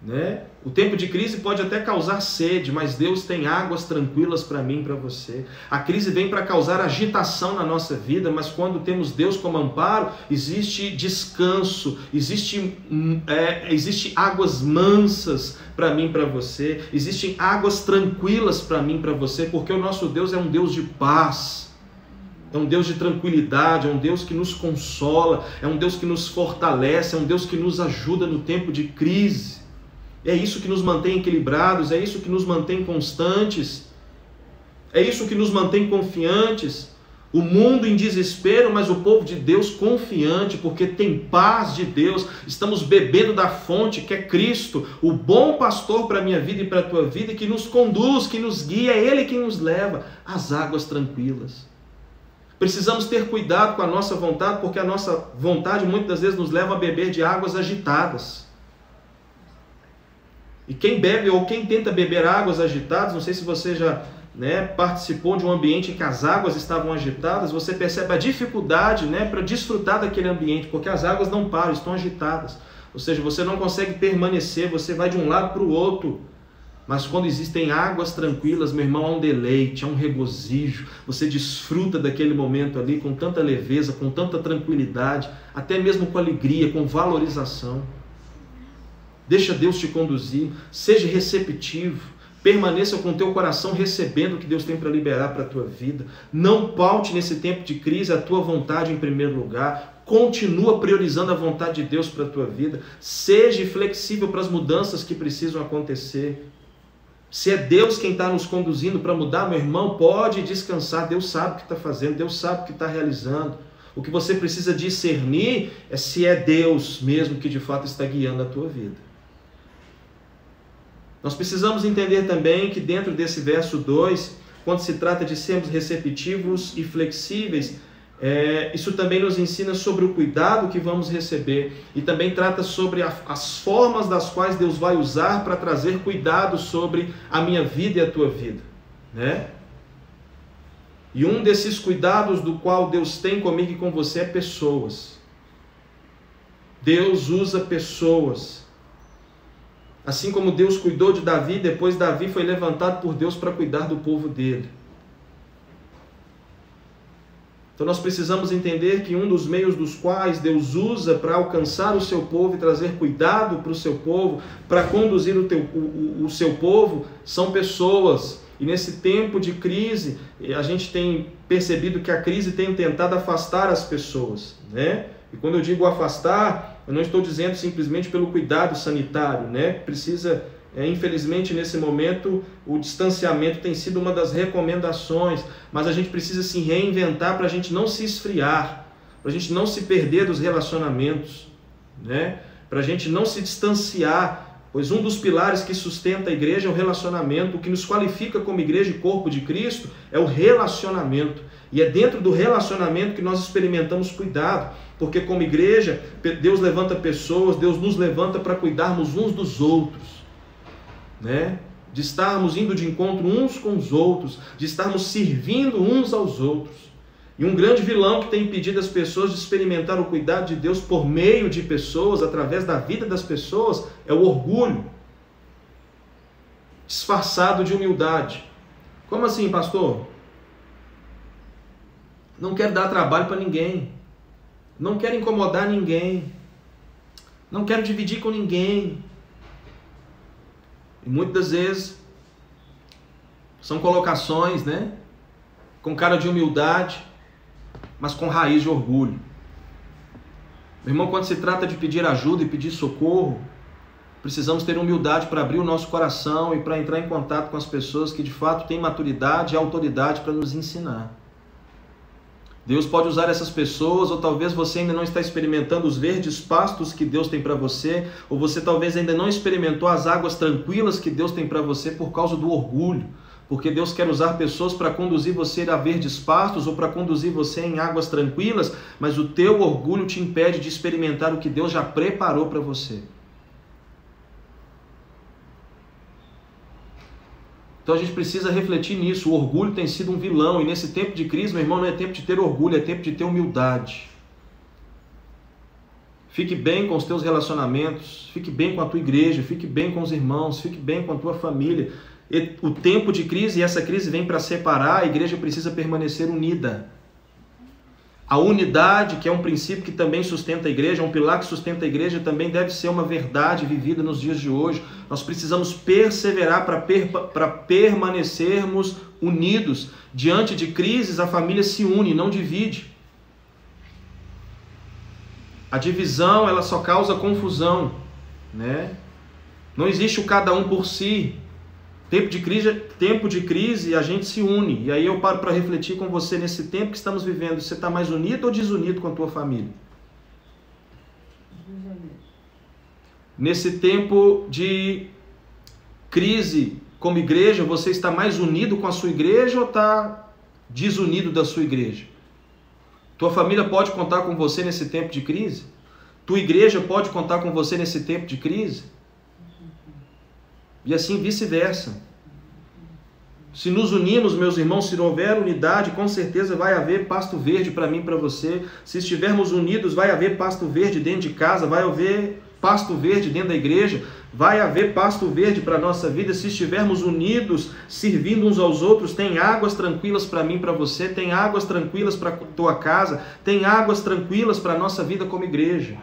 Né? O tempo de crise pode até causar sede, mas Deus tem águas tranquilas para mim e para você. A crise vem para causar agitação na nossa vida, mas quando temos Deus como amparo, existe descanso, existe águas mansas para mim e para você, existem águas tranquilas para mim e para você, porque o nosso Deus é um Deus de paz. É um Deus de tranquilidade, é um Deus que nos consola, é um Deus que nos fortalece, é um Deus que nos ajuda no tempo de crise. É isso que nos mantém equilibrados, é isso que nos mantém constantes, é isso que nos mantém confiantes. O mundo em desespero, mas o povo de Deus confiante, porque tem paz de Deus. Estamos bebendo da fonte que é Cristo, o bom pastor para a minha vida e para a tua vida, que nos conduz, que nos guia, é Ele quem nos leva às águas tranquilas. Precisamos ter cuidado com a nossa vontade, porque a nossa vontade muitas das vezes nos leva a beber de águas agitadas. E quem bebe ou quem tenta beber águas agitadas, não sei se você já participou de um ambiente em que as águas estavam agitadas, você percebe a dificuldade para desfrutar daquele ambiente, porque as águas não param, estão agitadas. Ou seja, você não consegue permanecer, você vai de um lado para o outro. Mas quando existem águas tranquilas, meu irmão, há um deleite, há um regozijo. Você desfruta daquele momento ali com tanta leveza, com tanta tranquilidade, até mesmo com alegria, com valorização. Deixa Deus te conduzir, seja receptivo, permaneça com o teu coração recebendo o que Deus tem para liberar para a tua vida. Não paute nesse tempo de crise a tua vontade em primeiro lugar. Continua priorizando a vontade de Deus para a tua vida. Seja flexível para as mudanças que precisam acontecer. Se é Deus quem está nos conduzindo para mudar, meu irmão, pode descansar. Deus sabe o que está fazendo, Deus sabe o que está realizando. O que você precisa discernir é se é Deus mesmo que de fato está guiando a tua vida. Nós precisamos entender também que dentro desse verso 2, quando se trata de sermos receptivos e flexíveis, isso também nos ensina sobre o cuidado que vamos receber e também trata sobre as formas das quais Deus vai usar para trazer cuidado sobre a minha vida e a tua vida, né? E um desses cuidados do qual Deus tem comigo e com você é pessoas. Deus usa pessoas. Assim como Deus cuidou de Davi, depois Davi foi levantado por Deus para cuidar do povo dele. Então nós precisamos entender que um dos meios dos quais Deus usa para alcançar o seu povo e trazer cuidado para o seu povo, para conduzir o seu povo, são pessoas. E nesse tempo de crise, a gente tem percebido que a crise tem tentado afastar as pessoas, né? E quando eu digo afastar, eu não estou dizendo simplesmente pelo cuidado sanitário, né? Precisa, infelizmente, nesse momento, o distanciamento tem sido uma das recomendações, mas a gente precisa se reinventar para a gente não se esfriar, para a gente não se perder dos relacionamentos, né? Para a gente não se distanciar, pois um dos pilares que sustenta a igreja é o relacionamento. O que nos qualifica como igreja e corpo de Cristo é o relacionamento. E é dentro do relacionamento que nós experimentamos cuidado, porque como igreja, Deus levanta pessoas, Deus nos levanta para cuidarmos uns dos outros, né? De estarmos indo de encontro uns com os outros, de estarmos servindo uns aos outros. E um grande vilão que tem impedido as pessoas de experimentar o cuidado de Deus por meio de pessoas, através da vida das pessoas, é o orgulho, disfarçado de humildade. Como assim, pastor? Não quero dar trabalho para ninguém, não quero incomodar ninguém, não quero dividir com ninguém. E muitas das vezes são colocações, né, com cara de humildade, mas com raiz de orgulho. Meu irmão, quando se trata de pedir ajuda e pedir socorro, precisamos ter humildade para abrir o nosso coração e para entrar em contato com as pessoas que de fato têm maturidade e autoridade para nos ensinar. Deus pode usar essas pessoas, ou talvez você ainda não está experimentando os verdes pastos que Deus tem para você, ou você talvez ainda não experimentou as águas tranquilas que Deus tem para você por causa do orgulho. Porque Deus quer usar pessoas para conduzir você a verdes pastos ou para conduzir você em águas tranquilas, mas o teu orgulho te impede de experimentar o que Deus já preparou para você. Então a gente precisa refletir nisso. O orgulho tem sido um vilão, e nesse tempo de crise, meu irmão, não é tempo de ter orgulho, é tempo de ter humildade. Fique bem com os teus relacionamentos, fique bem com a tua igreja, fique bem com os irmãos, fique bem com a tua família. O tempo de crise, e essa crise vem para separar, a igreja precisa permanecer unida. A unidade, que é um princípio que também sustenta a igreja, um pilar que sustenta a igreja, também deve ser uma verdade vivida nos dias de hoje. Nós precisamos perseverar para permanecermos unidos. Diante de crises, a família se une, não divide. A divisão, ela só causa confusão, né? Não existe o cada um por si. Tempo de crise, a gente se une. E aí eu paro para refletir com você nesse tempo que estamos vivendo. Você está mais unido ou desunido com a tua família? Nesse tempo de crise, como igreja, você está mais unido com a sua igreja ou está desunido da sua igreja? Tua família pode contar com você nesse tempo de crise? Tua igreja pode contar com você nesse tempo de crise? E assim vice-versa. Se nos unirmos, meus irmãos, se não houver unidade, com certeza vai haver pasto verde para mim e para você. Se estivermos unidos, vai haver pasto verde dentro de casa, vai haver pasto verde dentro da igreja, vai haver pasto verde para a nossa vida. Se estivermos unidos, servindo uns aos outros, tem águas tranquilas para mim e para você, tem águas tranquilas para a tua casa, tem águas tranquilas para a nossa vida como igreja.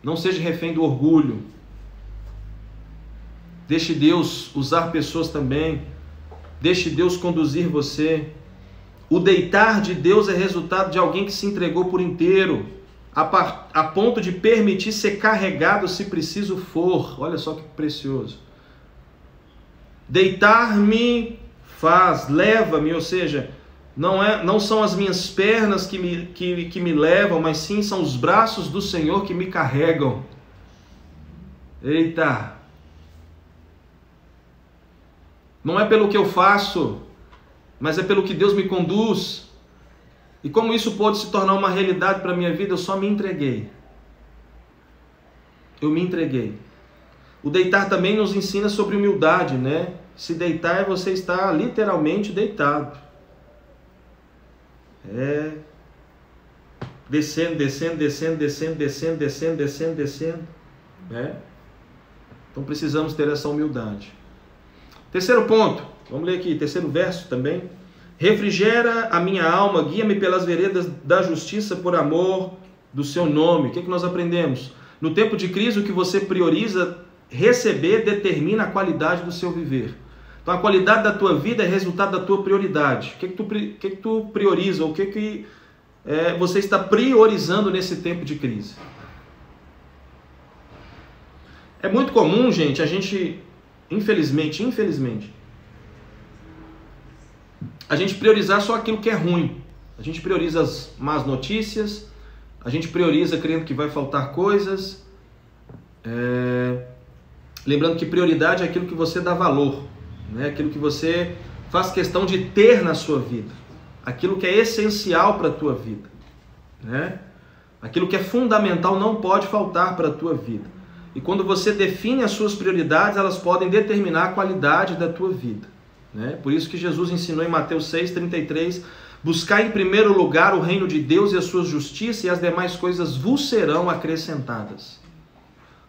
Não seja refém do orgulho. Deixe Deus usar pessoas também. Deixe Deus conduzir você. O deitar de Deus é resultado de alguém que se entregou por inteiro, a ponto de permitir ser carregado se preciso for. Olha só que precioso. Deitar-me faz, leva-me, ou seja, não são as minhas pernas que me levam, mas sim são os braços do Senhor que me carregam. Eita! Não é pelo que eu faço, mas é pelo que Deus me conduz. E como isso pode se tornar uma realidade para a minha vida, eu só me entreguei. Eu me entreguei. O deitar também nos ensina sobre humildade, né? Se deitar é você estar literalmente deitado. descendo, descendo, descendo, descendo, descendo, descendo, descendo, descendo, né? Então precisamos ter essa humildade. Terceiro ponto, vamos ler aqui, terceiro verso também. Refrigera a minha alma, guia-me pelas veredas da justiça por amor do seu nome. O que nós aprendemos? No tempo de crise, o que você prioriza receber determina a qualidade do seu viver. Então a qualidade da tua vida é resultado da tua prioridade. O que tu prioriza? O que você está priorizando nesse tempo de crise? É muito comum, gente, a gente, infelizmente, a gente priorizar só aquilo que é ruim. A gente prioriza as más notícias, a gente prioriza crendo que vai faltar coisas. Lembrando que prioridade é aquilo que você dá valor, né? Aquilo que você faz questão de ter na sua vida, aquilo que é essencial para a tua vida, né? Aquilo que é fundamental não pode faltar para a tua vida. E quando você define as suas prioridades, elas podem determinar a qualidade da tua vida, né? Por isso que Jesus ensinou em Mateus 6,33, buscar em primeiro lugar o reino de Deus e a sua justiça, e as demais coisas vos serão acrescentadas.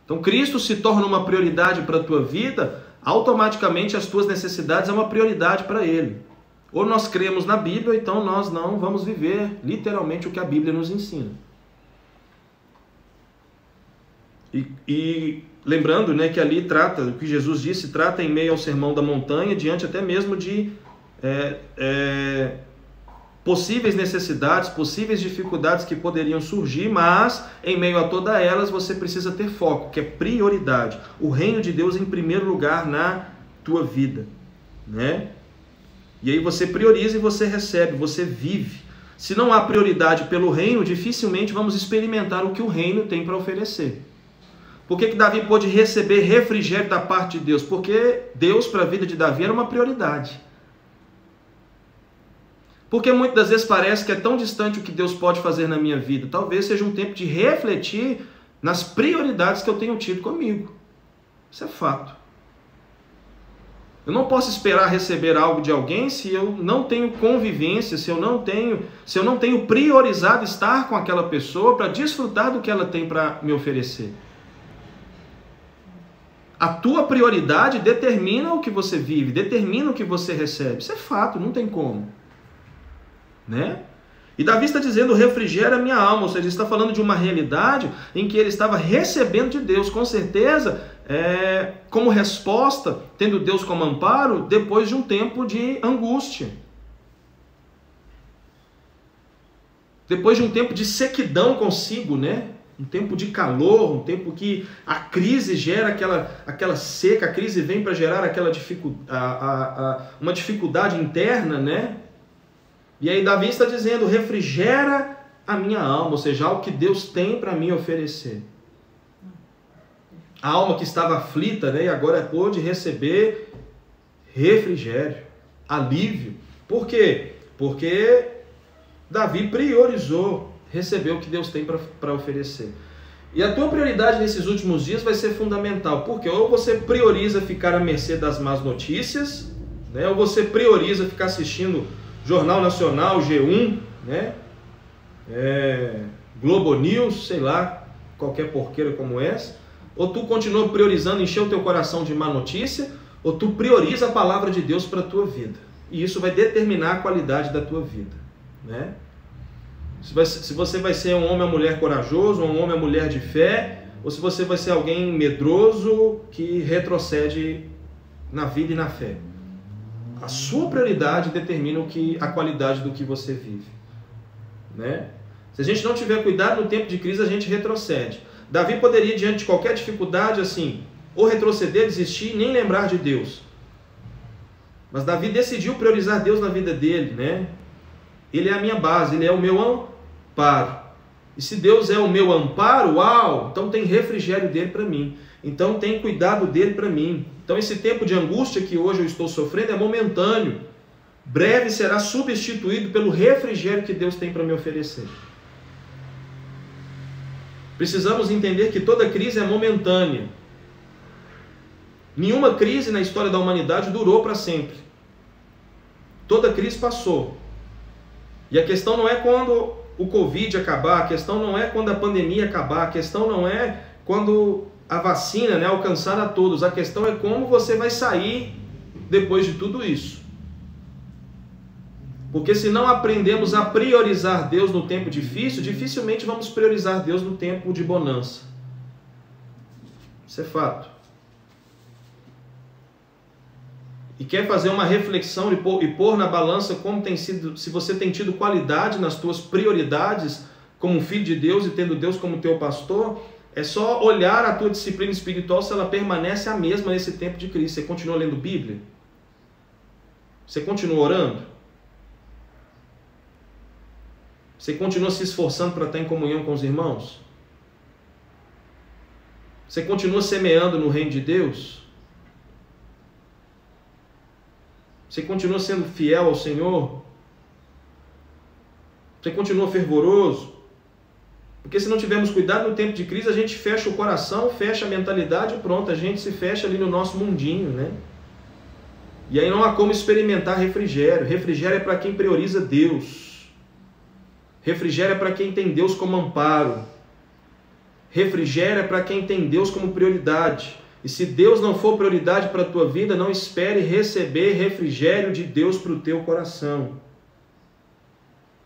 Então Cristo se torna uma prioridade para a tua vida, automaticamente as tuas necessidades é uma prioridade para Ele. Ou nós cremos na Bíblia, então nós não vamos viver literalmente o que a Bíblia nos ensina. E lembrando, né, que ali trata, o que Jesus disse, trata em meio ao sermão da montanha, diante até mesmo de possíveis necessidades, possíveis dificuldades que poderiam surgir, mas em meio a todas elas você precisa ter foco, que é prioridade. O reino de Deus em primeiro lugar na tua vida, né? E aí você prioriza e você recebe, você vive. Se não há prioridade pelo reino, dificilmente vamos experimentar o que o reino tem para oferecer. Por que Davi pôde receber refrigério da parte de Deus? Porque Deus para a vida de Davi era uma prioridade. Porque muitas das vezes parece que é tão distante o que Deus pode fazer na minha vida. Talvez seja um tempo de refletir nas prioridades que eu tenho tido comigo. Isso é fato. Eu não posso esperar receber algo de alguém se eu não tenho convivência, se eu não tenho priorizado estar com aquela pessoa para desfrutar do que ela tem para me oferecer. A tua prioridade determina o que você vive, determina o que você recebe. Isso é fato, não tem como. Né? E Davi está dizendo, refrigera a minha alma, ou seja, ele está falando de uma realidade em que ele estava recebendo de Deus, com certeza, como resposta, tendo Deus como amparo, depois de um tempo de angústia. Depois de um tempo de sequidão consigo, né? Um tempo de calor, um tempo que a crise gera aquela seca, a crise vem para gerar aquela uma dificuldade interna, né? E aí Davi está dizendo, refrigera a minha alma, ou seja, algo que Deus tem para me oferecer. A alma que estava aflita, né, e agora pôde receber refrigério, alívio. Por quê? Porque Davi priorizou receber o que Deus tem para oferecer. E a tua prioridade nesses últimos dias vai ser fundamental, porque ou você prioriza ficar à mercê das más notícias, né, ou você prioriza ficar assistindo Jornal Nacional, G1, né? Globo News, sei lá, qualquer porqueira como essa. Ou tu continua priorizando encher o teu coração de má notícia, ou tu prioriza a palavra de Deus para a tua vida. E isso vai determinar a qualidade da tua vida, né? Se você vai ser um homem ou mulher corajoso, um homem ou mulher de fé, ou se você vai ser alguém medroso que retrocede na vida e na fé. A sua prioridade determina a qualidade do que você vive, né? Se a gente não tiver cuidado no tempo de crise, a gente retrocede. Davi poderia, diante de qualquer dificuldade, assim, ou retroceder, desistir e nem lembrar de Deus. Mas Davi decidiu priorizar Deus na vida dele, né? Ele é a minha base, ele é o meu amparo. E se Deus é o meu amparo, uau, então tem refrigério dele para mim. Então tem cuidado dele para mim. Então esse tempo de angústia que hoje eu estou sofrendo é momentâneo. Breve será substituído pelo refrigério que Deus tem para me oferecer. Precisamos entender que toda crise é momentânea. Nenhuma crise na história da humanidade durou para sempre. Toda crise passou. E a questão não é quando o Covid acabar, a questão não é quando a pandemia acabar, a questão não é quando a vacina, né, alcançar a todos, a questão é como você vai sair depois de tudo isso. Porque se não aprendemos a priorizar Deus no tempo difícil, dificilmente vamos priorizar Deus no tempo de bonança. Isso é fato. E quer fazer uma reflexão e pôr na balança como tem sido, se você tem tido qualidade nas tuas prioridades como filho de Deus e tendo Deus como teu pastor, é só olhar a tua disciplina espiritual se ela permanece a mesma nesse tempo de crise. Você continua lendo Bíblia? Você continua orando? Você continua se esforçando para estar em comunhão com os irmãos? Você continua semeando no reino de Deus? Você continua sendo fiel ao Senhor? Você continua fervoroso? Porque se não tivermos cuidado no tempo de crise, a gente fecha o coração, fecha a mentalidade e pronto, a gente se fecha ali no nosso mundinho, né? E aí não há como experimentar refrigério. Refrigério é para quem prioriza Deus. Refrigério é para quem tem Deus como amparo. Refrigério é para quem tem Deus como prioridade. E se Deus não for prioridade para a tua vida, não espere receber refrigério de Deus para o teu coração.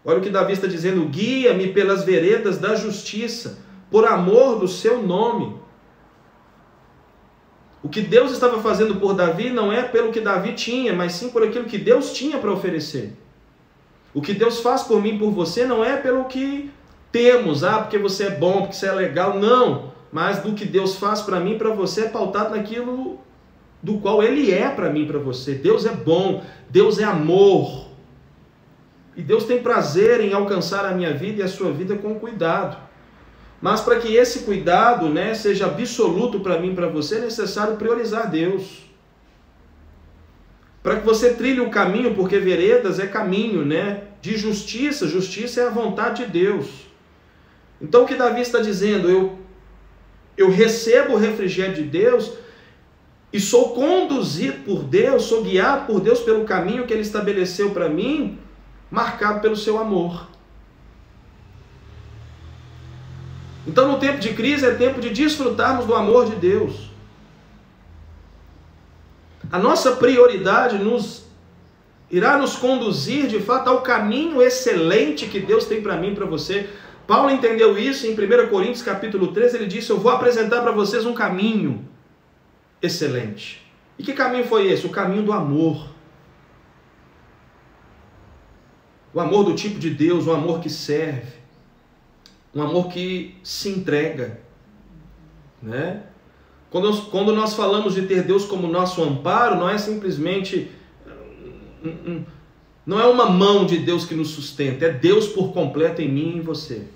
Olha o que Davi está dizendo: guia-me pelas veredas da justiça, por amor do seu nome. O que Deus estava fazendo por Davi não é pelo que Davi tinha, mas sim por aquilo que Deus tinha para oferecer. O que Deus faz por mim e por você não é pelo que temos, porque você é bom, porque você é legal, não. Mas do que Deus faz para mim e para você é pautado naquilo do qual Ele é para mim e para você. Deus é bom, Deus é amor. E Deus tem prazer em alcançar a minha vida e a sua vida com cuidado. Mas para que esse cuidado, né, seja absoluto para mim e para você, é necessário priorizar Deus. Para que você trilhe o caminho, porque veredas é caminho, né, de justiça. Justiça é a vontade de Deus. Então o que Davi está dizendo? Eu recebo o refrigério de Deus e sou conduzido por Deus, sou guiado por Deus pelo caminho que Ele estabeleceu para mim, marcado pelo seu amor. Então no tempo de crise é tempo de desfrutarmos do amor de Deus. A nossa prioridade irá nos conduzir de fato ao caminho excelente que Deus tem para mim e para você. Paulo entendeu isso em 1 Coríntios capítulo 13, ele disse: eu vou apresentar para vocês um caminho excelente. E que caminho foi esse? O caminho do amor. O amor do tipo de Deus, o amor que serve, um amor que se entrega, né? Quando nós falamos de ter Deus como nosso amparo, não é simplesmente, não é uma mão de Deus que nos sustenta, é Deus por completo em mim e em você.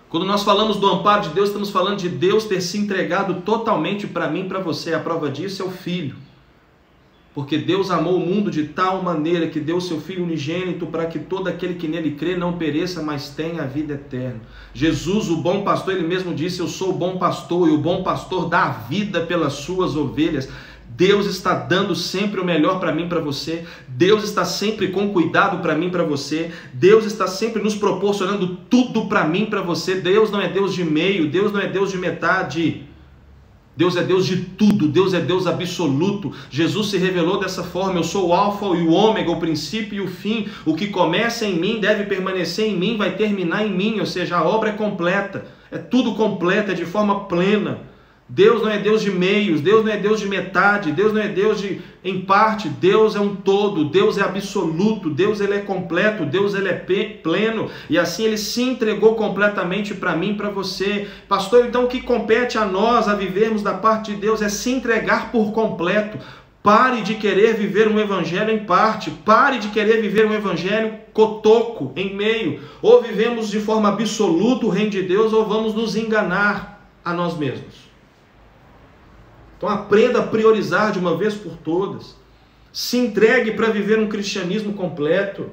Quando nós falamos do amparo de Deus, estamos falando de Deus ter se entregado totalmente para mim e para você. A prova disso é o Filho. Porque Deus amou o mundo de tal maneira que deu o seu Filho unigênito para que todo aquele que nele crê não pereça, mas tenha a vida eterna. Jesus, o bom pastor, ele mesmo disse: eu sou o bom pastor e o bom pastor dá a vida pelas suas ovelhas. Deus está dando sempre o melhor para mim e para você. Deus está sempre com cuidado para mim e para você. Deus está sempre nos proporcionando tudo para mim e para você. Deus não é Deus de meio, Deus não é Deus de metade. Deus é Deus de tudo, Deus é Deus absoluto. Jesus se revelou dessa forma: eu sou o alfa e o ômega, o princípio e o fim. O que começa em mim deve permanecer em mim, vai terminar em mim. Ou seja, a obra é completa, é tudo completo, é de forma plena. Deus não é Deus de meios, Deus não é Deus de metade, Deus não é Deus de em parte, Deus é um todo, Deus é absoluto, Deus ele é completo, Deus ele é pleno, e assim ele se entregou completamente para mim e para você. Pastor, então o que compete a nós a vivermos da parte de Deus é se entregar por completo. Pare de querer viver um evangelho em parte, pare de querer viver um evangelho cotoco, em meio. Ou vivemos de forma absoluta o reino de Deus, ou vamos nos enganar a nós mesmos. Então aprenda a priorizar de uma vez por todas. Se entregue para viver um cristianismo completo.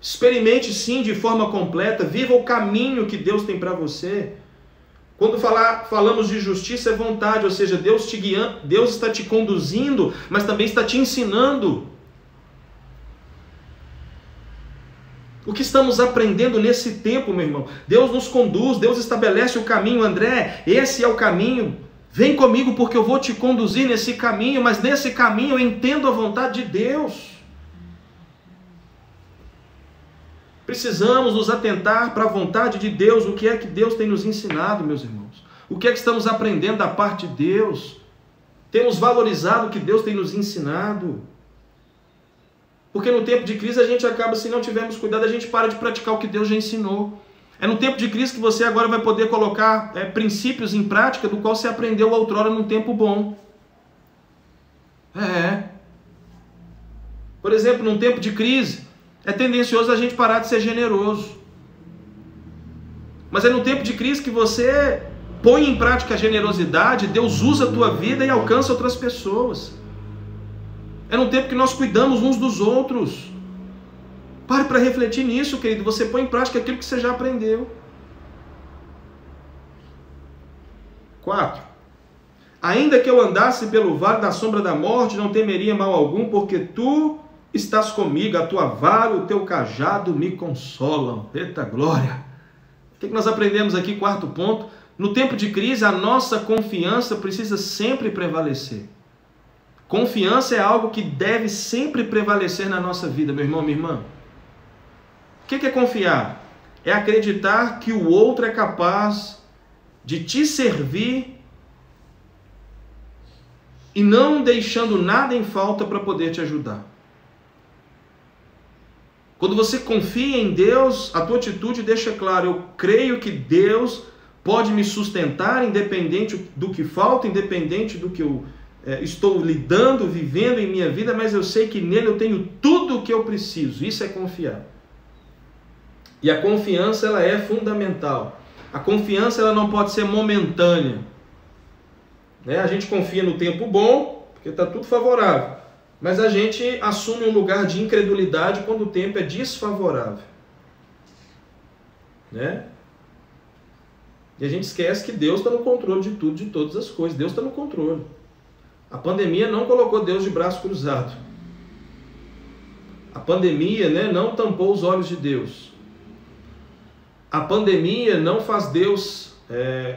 Experimente sim de forma completa. Viva o caminho que Deus tem para você. Quando falamos de justiça é vontade, ou seja, Deus te guiando, Deus está te conduzindo, mas também está te ensinando. O que estamos aprendendo nesse tempo, meu irmão? Deus nos conduz, Deus estabelece o caminho. André, esse é o caminho. Vem comigo porque eu vou te conduzir nesse caminho, mas nesse caminho eu entendo a vontade de Deus. Precisamos nos atentar para a vontade de Deus. O que é que Deus tem nos ensinado, meus irmãos? O que é que estamos aprendendo da parte de Deus? Temos valorizado o que Deus tem nos ensinado? Porque no tempo de crise a gente acaba, se não tivermos cuidado, a gente para de praticar o que Deus já ensinou. É no tempo de crise que você agora vai poder colocar princípios em prática do qual você aprendeu outrora num tempo bom. Por exemplo, num tempo de crise, é tendencioso a gente parar de ser generoso. Mas é no tempo de crise que você põe em prática a generosidade, Deus usa a tua vida e alcança outras pessoas. É no tempo que nós cuidamos uns dos outros. Pare para refletir nisso, querido. Você põe em prática aquilo que você já aprendeu. 4. Ainda que eu andasse pelo vale da sombra da morte, não temeria mal algum, porque tu estás comigo, a tua vara, o teu cajado me consolam. Eita glória! O que nós aprendemos aqui? 4º ponto. No tempo de crise, a nossa confiança precisa sempre prevalecer. Confiança é algo que deve sempre prevalecer na nossa vida, meu irmão, minha irmã. O que é confiar? É acreditar que o outro é capaz de te servir e não deixando nada em falta para poder te ajudar. Quando você confia em Deus, a tua atitude deixa claro: eu creio que Deus pode me sustentar independente do que falta, independente do que eu estou lidando, vivendo em minha vida, mas eu sei que nele eu tenho tudo o que eu preciso. Isso é confiar. E a confiança, ela é fundamental. A confiança, ela não pode ser momentânea. A gente confia no tempo bom, porque está tudo favorável. Mas a gente assume um lugar de incredulidade quando o tempo é desfavorável. E a gente esquece que Deus está no controle de tudo, de todas as coisas. Deus está no controle. A pandemia não colocou Deus de braço cruzado. A pandemia não tampou os olhos de Deus. A pandemia não faz Deus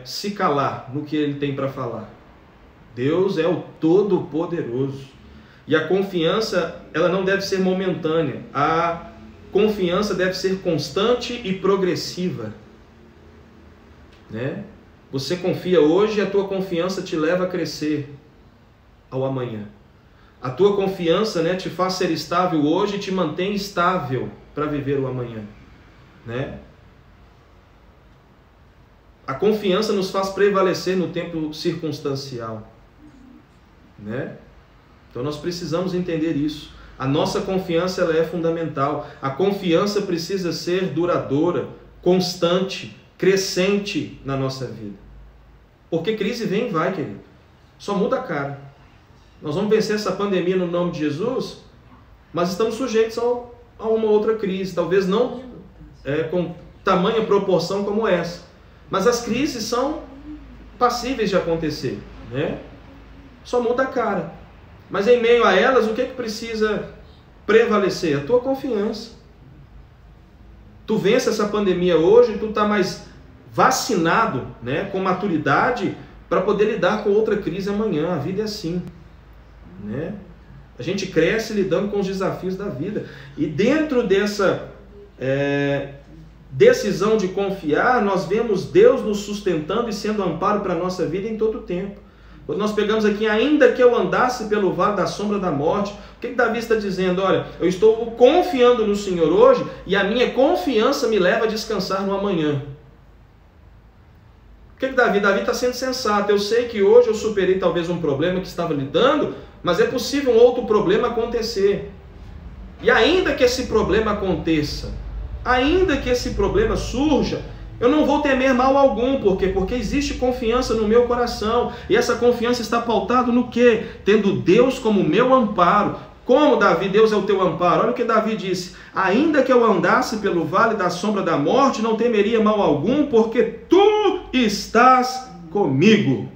se calar no que Ele tem para falar. Deus é o Todo-Poderoso. E a confiança, ela não deve ser momentânea. A confiança deve ser constante e progressiva. Você confia hoje e a tua confiança te leva a crescer ao amanhã. A tua confiança te faz ser estável hoje e te mantém estável para viver o amanhã. A confiança nos faz prevalecer no tempo circunstancial. Então nós precisamos entender isso. A nossa confiança, ela é fundamental. A confiança precisa ser duradoura, constante, crescente na nossa vida. Porque crise vem e vai, querido. Só muda a cara. Nós vamos vencer essa pandemia no nome de Jesus, mas estamos sujeitos a uma outra crise. Talvez não com tamanha proporção como essa. Mas as crises são passíveis de acontecer. Só muda a cara. Mas em meio a elas, o que precisa prevalecer? A tua confiança. Tu vence essa pandemia hoje, tu está mais vacinado, com maturidade, para poder lidar com outra crise amanhã. A vida é assim. A gente cresce lidando com os desafios da vida. E dentro dessa decisão de confiar, nós vemos Deus nos sustentando e sendo amparo para a nossa vida em todo o tempo. Quando nós pegamos aqui, ainda que eu andasse pelo vale da sombra da morte, o que Davi está dizendo? Olha, eu estou confiando no Senhor hoje e a minha confiança me leva a descansar no amanhã. O que Davi está sendo sensato. Eu sei que hoje eu superei talvez um problema que estava lidando, mas é possível um outro problema acontecer. E ainda que esse problema aconteça, ainda que esse problema surja, eu não vou temer mal algum. Por quê? Porque existe confiança no meu coração. E essa confiança está pautada no quê? Tendo Deus como meu amparo. Como, Davi, Deus é o teu amparo? Olha o que Davi disse: ainda que eu andasse pelo vale da sombra da morte, não temeria mal algum, porque tu estás comigo.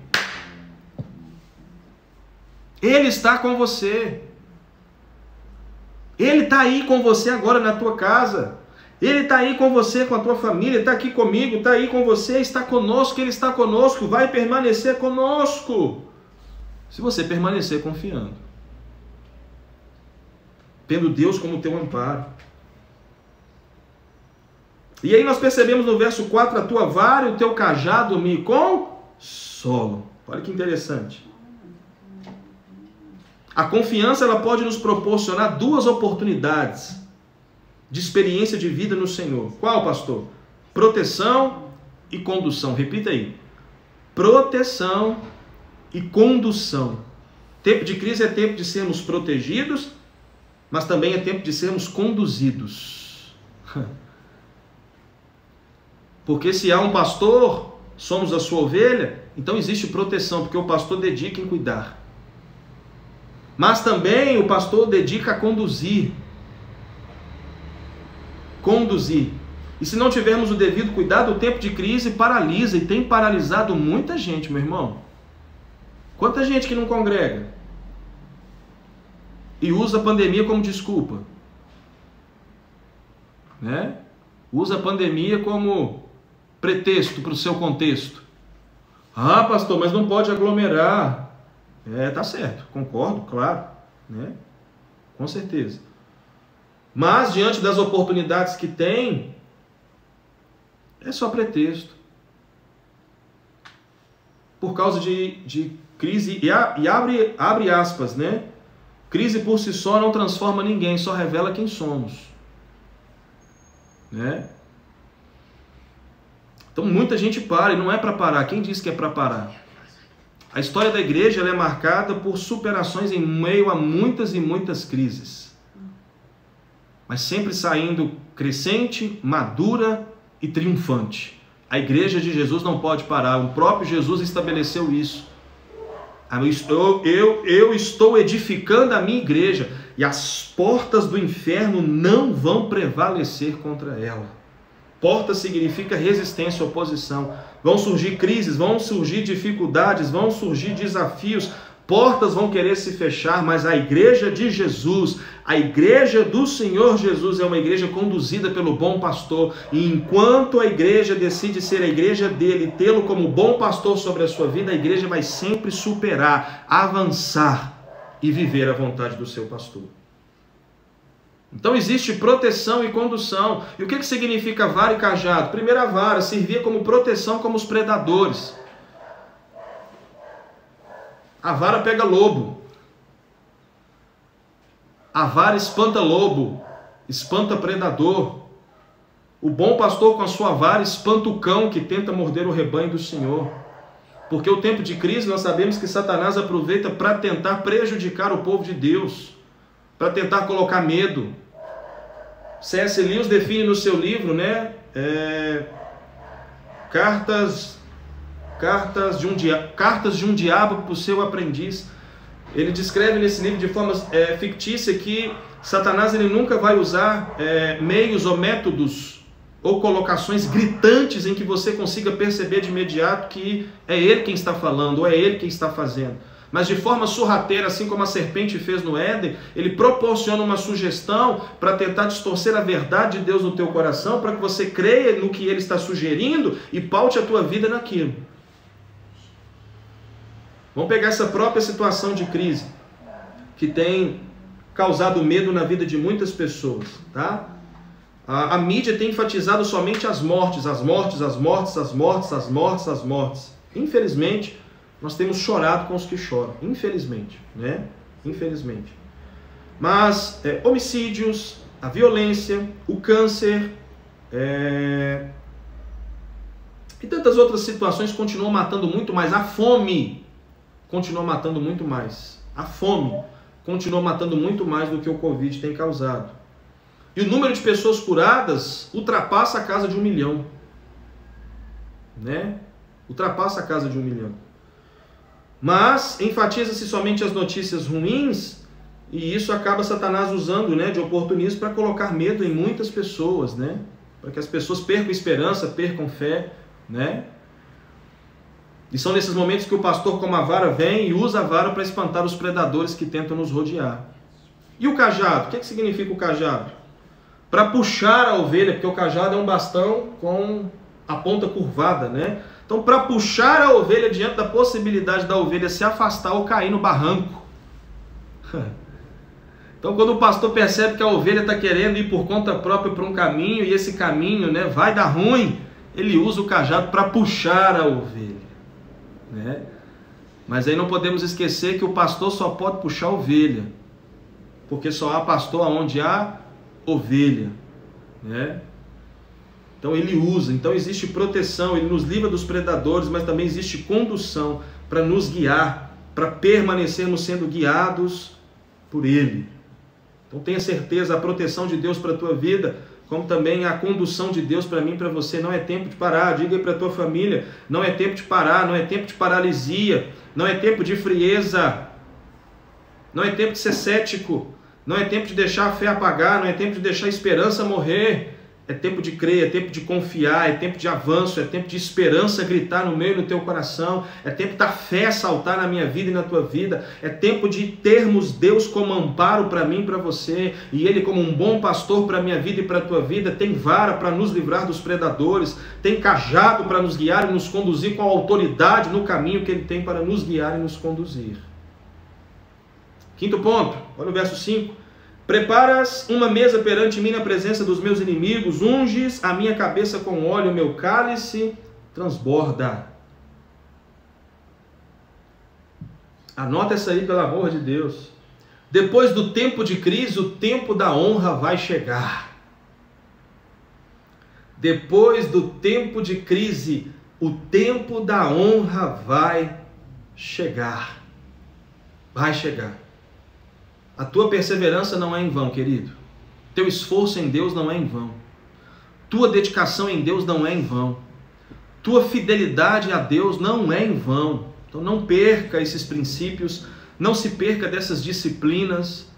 Ele está com você. Ele está aí com você agora na tua casa. Ele está aí com você, com a tua família, está aqui comigo, está aí com você, está conosco, Ele está conosco, vai permanecer conosco. Se você permanecer confiando, tendo Deus como teu amparo. E aí nós percebemos no verso 4, a tua vara e o teu cajado me consolam. Olha que interessante. A confiança ela pode nos proporcionar duas oportunidades de experiência de vida no Senhor. Qual, pastor? Proteção e condução. Repita aí. Proteção e condução. Tempo de crise é tempo de sermos protegidos, mas também é tempo de sermos conduzidos. Porque se há um pastor, somos a sua ovelha, então existe proteção, porque o pastor dedica em cuidar. Mas também o pastor dedica a conduzir. Conduzir. E se não tivermos o devido cuidado, o tempo de crise paralisa, e tem paralisado muita gente, meu irmão. Quanta gente que não congrega e usa a pandemia como desculpa, né? Usa a pandemia como pretexto para o seu contexto. Ah, pastor, mas não pode aglomerar. Tá certo, concordo, claro, né? Com certeza. Mas diante das oportunidades que tem, é só pretexto. Por causa de crise, e abre aspas, né? Crise por si só não transforma ninguém, só revela quem somos, né? Então muita gente para, e não é para parar. Quem disse que é para parar? A história da igreja ela é marcada por superações em meio a muitas e muitas crises, mas sempre saindo crescente, madura e triunfante. A igreja de Jesus não pode parar. O próprio Jesus estabeleceu isso. Eu estou edificando a minha igreja, e as portas do inferno não vão prevalecer contra ela. Porta significa resistência, oposição. Vão surgir crises, vão surgir dificuldades, vão surgir desafios. Portas vão querer se fechar, mas a igreja de Jesus, a igreja do Senhor Jesus, é uma igreja conduzida pelo bom pastor. E enquanto a igreja decide ser a igreja dele, tê-lo como bom pastor sobre a sua vida, a igreja vai sempre superar, avançar e viver a vontade do seu pastor. Então existe proteção e condução. E o que significa vara e cajado? Primeiro, a vara servia como proteção como os predadores. A vara pega lobo. A vara espanta lobo, espanta predador. O bom pastor com a sua vara espanta o cão que tenta morder o rebanho do Senhor. Porque o tempo de crise nós sabemos que Satanás aproveita para tentar prejudicar o povo de Deus, para tentar colocar medo. C.S. Lewis define no seu livro, né, Cartas de um Diabo para o seu aprendiz. Ele descreve nesse livro de forma fictícia que Satanás ele nunca vai usar meios ou métodos ou colocações gritantes em que você consiga perceber de imediato que é ele quem está falando ou é ele quem está fazendo. Mas de forma sorrateira, assim como a serpente fez no Éden, ele proporciona uma sugestão para tentar distorcer a verdade de Deus no teu coração, para que você creia no que ele está sugerindo e paute a tua vida naquilo. Vamos pegar essa própria situação de crise, que tem causado medo na vida de muitas pessoas, tá? A mídia tem enfatizado somente as mortes, as mortes, as mortes, as mortes, as mortes, as mortes. Infelizmente, nós temos chorado com os que choram, infelizmente, né? Infelizmente. Mas homicídios, a violência, o câncer e tantas outras situações continuam matando muito mais. A fome continua matando muito mais. A fome continua matando muito mais do que o Covid tem causado. E o número de pessoas curadas ultrapassa a casa de 1 milhão. Né? Ultrapassa a casa de 1 milhão. Mas enfatiza-se somente as notícias ruins, e isso acaba Satanás usando, né, de oportunismo para colocar medo em muitas pessoas, né? Para que as pessoas percam esperança, percam fé, né? E são nesses momentos que o pastor com a vara vem e usa a vara para espantar os predadores que tentam nos rodear. E o cajado? O que significa o cajado? para puxar a ovelha, porque o cajado é um bastão com a ponta curvada, né? Então, para puxar a ovelha diante da possibilidade da ovelha se afastar ou cair no barranco. Então, quando o pastor percebe que a ovelha está querendo ir por conta própria para um caminho, e esse caminho, né, vai dar ruim, ele usa o cajado para puxar a ovelha, né? Mas aí não podemos esquecer que o pastor só pode puxar a ovelha, porque só há pastor onde há ovelha, né? Então ele usa, então existe proteção, ele nos livra dos predadores, mas também existe condução para nos guiar, para permanecermos sendo guiados por ele. Então tenha certeza, a proteção de Deus para a tua vida, como também a condução de Deus para mim e para você. Não é tempo de parar, diga aí para a tua família, não é tempo de parar, não é tempo de paralisia, não é tempo de frieza, não é tempo de ser cético, não é tempo de deixar a fé apagar, não é tempo de deixar a esperança morrer. É tempo de crer, é tempo de confiar, é tempo de avanço, é tempo de esperança gritar no meio do teu coração, é tempo da fé saltar na minha vida e na tua vida, é tempo de termos Deus como amparo para mim e para você, e Ele como um bom pastor para a minha vida e para a tua vida, tem vara para nos livrar dos predadores, tem cajado para nos guiar e nos conduzir com a autoridade no caminho que Ele tem para nos guiar e nos conduzir. Quinto ponto, olha o verso 5. Preparas uma mesa perante mim na presença dos meus inimigos, unges a minha cabeça com óleo, o meu cálice transborda. Anota essa aí, pelo amor de Deus. Depois do tempo de crise, o tempo da honra vai chegar. Depois do tempo de crise, o tempo da honra vai chegar. Vai chegar. A tua perseverança não é em vão, querido. Teu esforço em Deus não é em vão. Tua dedicação em Deus não é em vão. Tua fidelidade a Deus não é em vão. Então não perca esses princípios, não se perca dessas disciplinas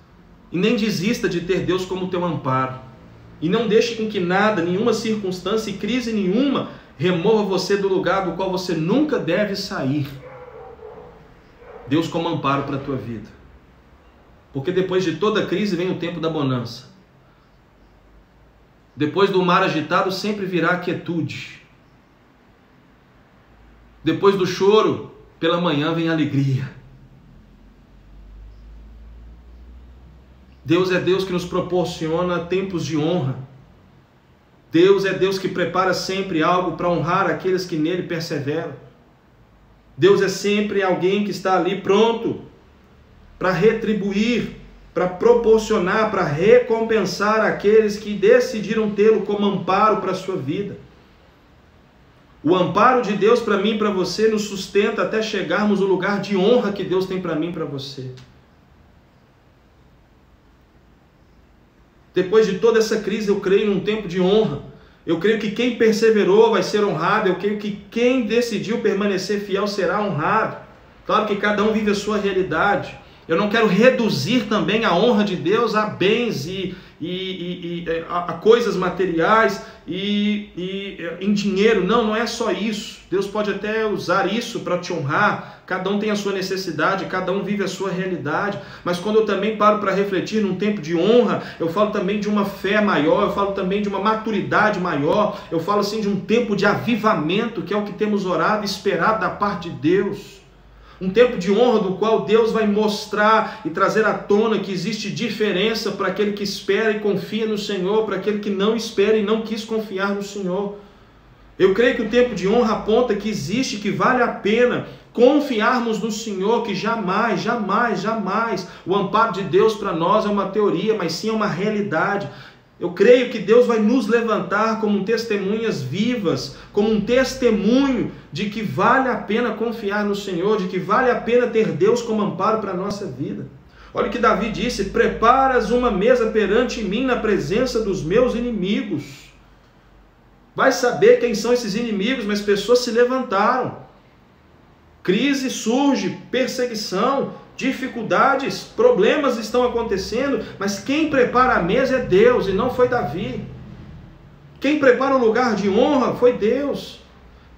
e nem desista de ter Deus como teu amparo. E não deixe com que nada, nenhuma circunstância e crise nenhuma remova você do lugar do qual você nunca deve sair. Deus como amparo para a tua vida. Porque depois de toda crise vem o tempo da bonança. Depois do mar agitado sempre virá a quietude. Depois do choro, pela manhã vem a alegria. Deus é Deus que nos proporciona tempos de honra. Deus é Deus que prepara sempre algo para honrar aqueles que nele perseveram. Deus é sempre alguém que está ali pronto para retribuir, para proporcionar, para recompensar aqueles que decidiram tê-lo como amparo para a sua vida. O amparo de Deus para mim e para você nos sustenta até chegarmos ao lugar de honra que Deus tem para mim e para você. Depois de toda essa crise, eu creio num tempo de honra. Eu creio que quem perseverou vai ser honrado. Eu creio que quem decidiu permanecer fiel será honrado. Claro que cada um vive a sua realidade. Eu não quero reduzir também a honra de Deus a bens a coisas materiais e em dinheiro. Não é só isso. Deus pode até usar isso para te honrar. Cada um tem a sua necessidade, cada um vive a sua realidade. Mas quando eu também paro para refletir num tempo de honra, eu falo também de uma fé maior, eu falo também de uma maturidade maior, eu falo assim de um tempo de avivamento, que é o que temos orado e esperado da parte de Deus. Um tempo de honra do qual Deus vai mostrar e trazer à tona que existe diferença para aquele que espera e confia no Senhor, para aquele que não espera e não quis confiar no Senhor. Eu creio que o tempo de honra aponta que existe, que vale a pena confiarmos no Senhor, que jamais o amparo de Deus para nós é uma teoria, mas sim é uma realidade. Eu creio que Deus vai nos levantar como testemunhas vivas, como um testemunho de que vale a pena confiar no Senhor, de que vale a pena ter Deus como amparo para a nossa vida. Olha o que Davi disse: preparas uma mesa perante mim na presença dos meus inimigos. Vai saber quem são esses inimigos, mas pessoas se levantaram. Crise surge, perseguição, dificuldades, problemas estão acontecendo, mas quem prepara a mesa é Deus e não foi Davi. Quem prepara o lugar de honra foi Deus.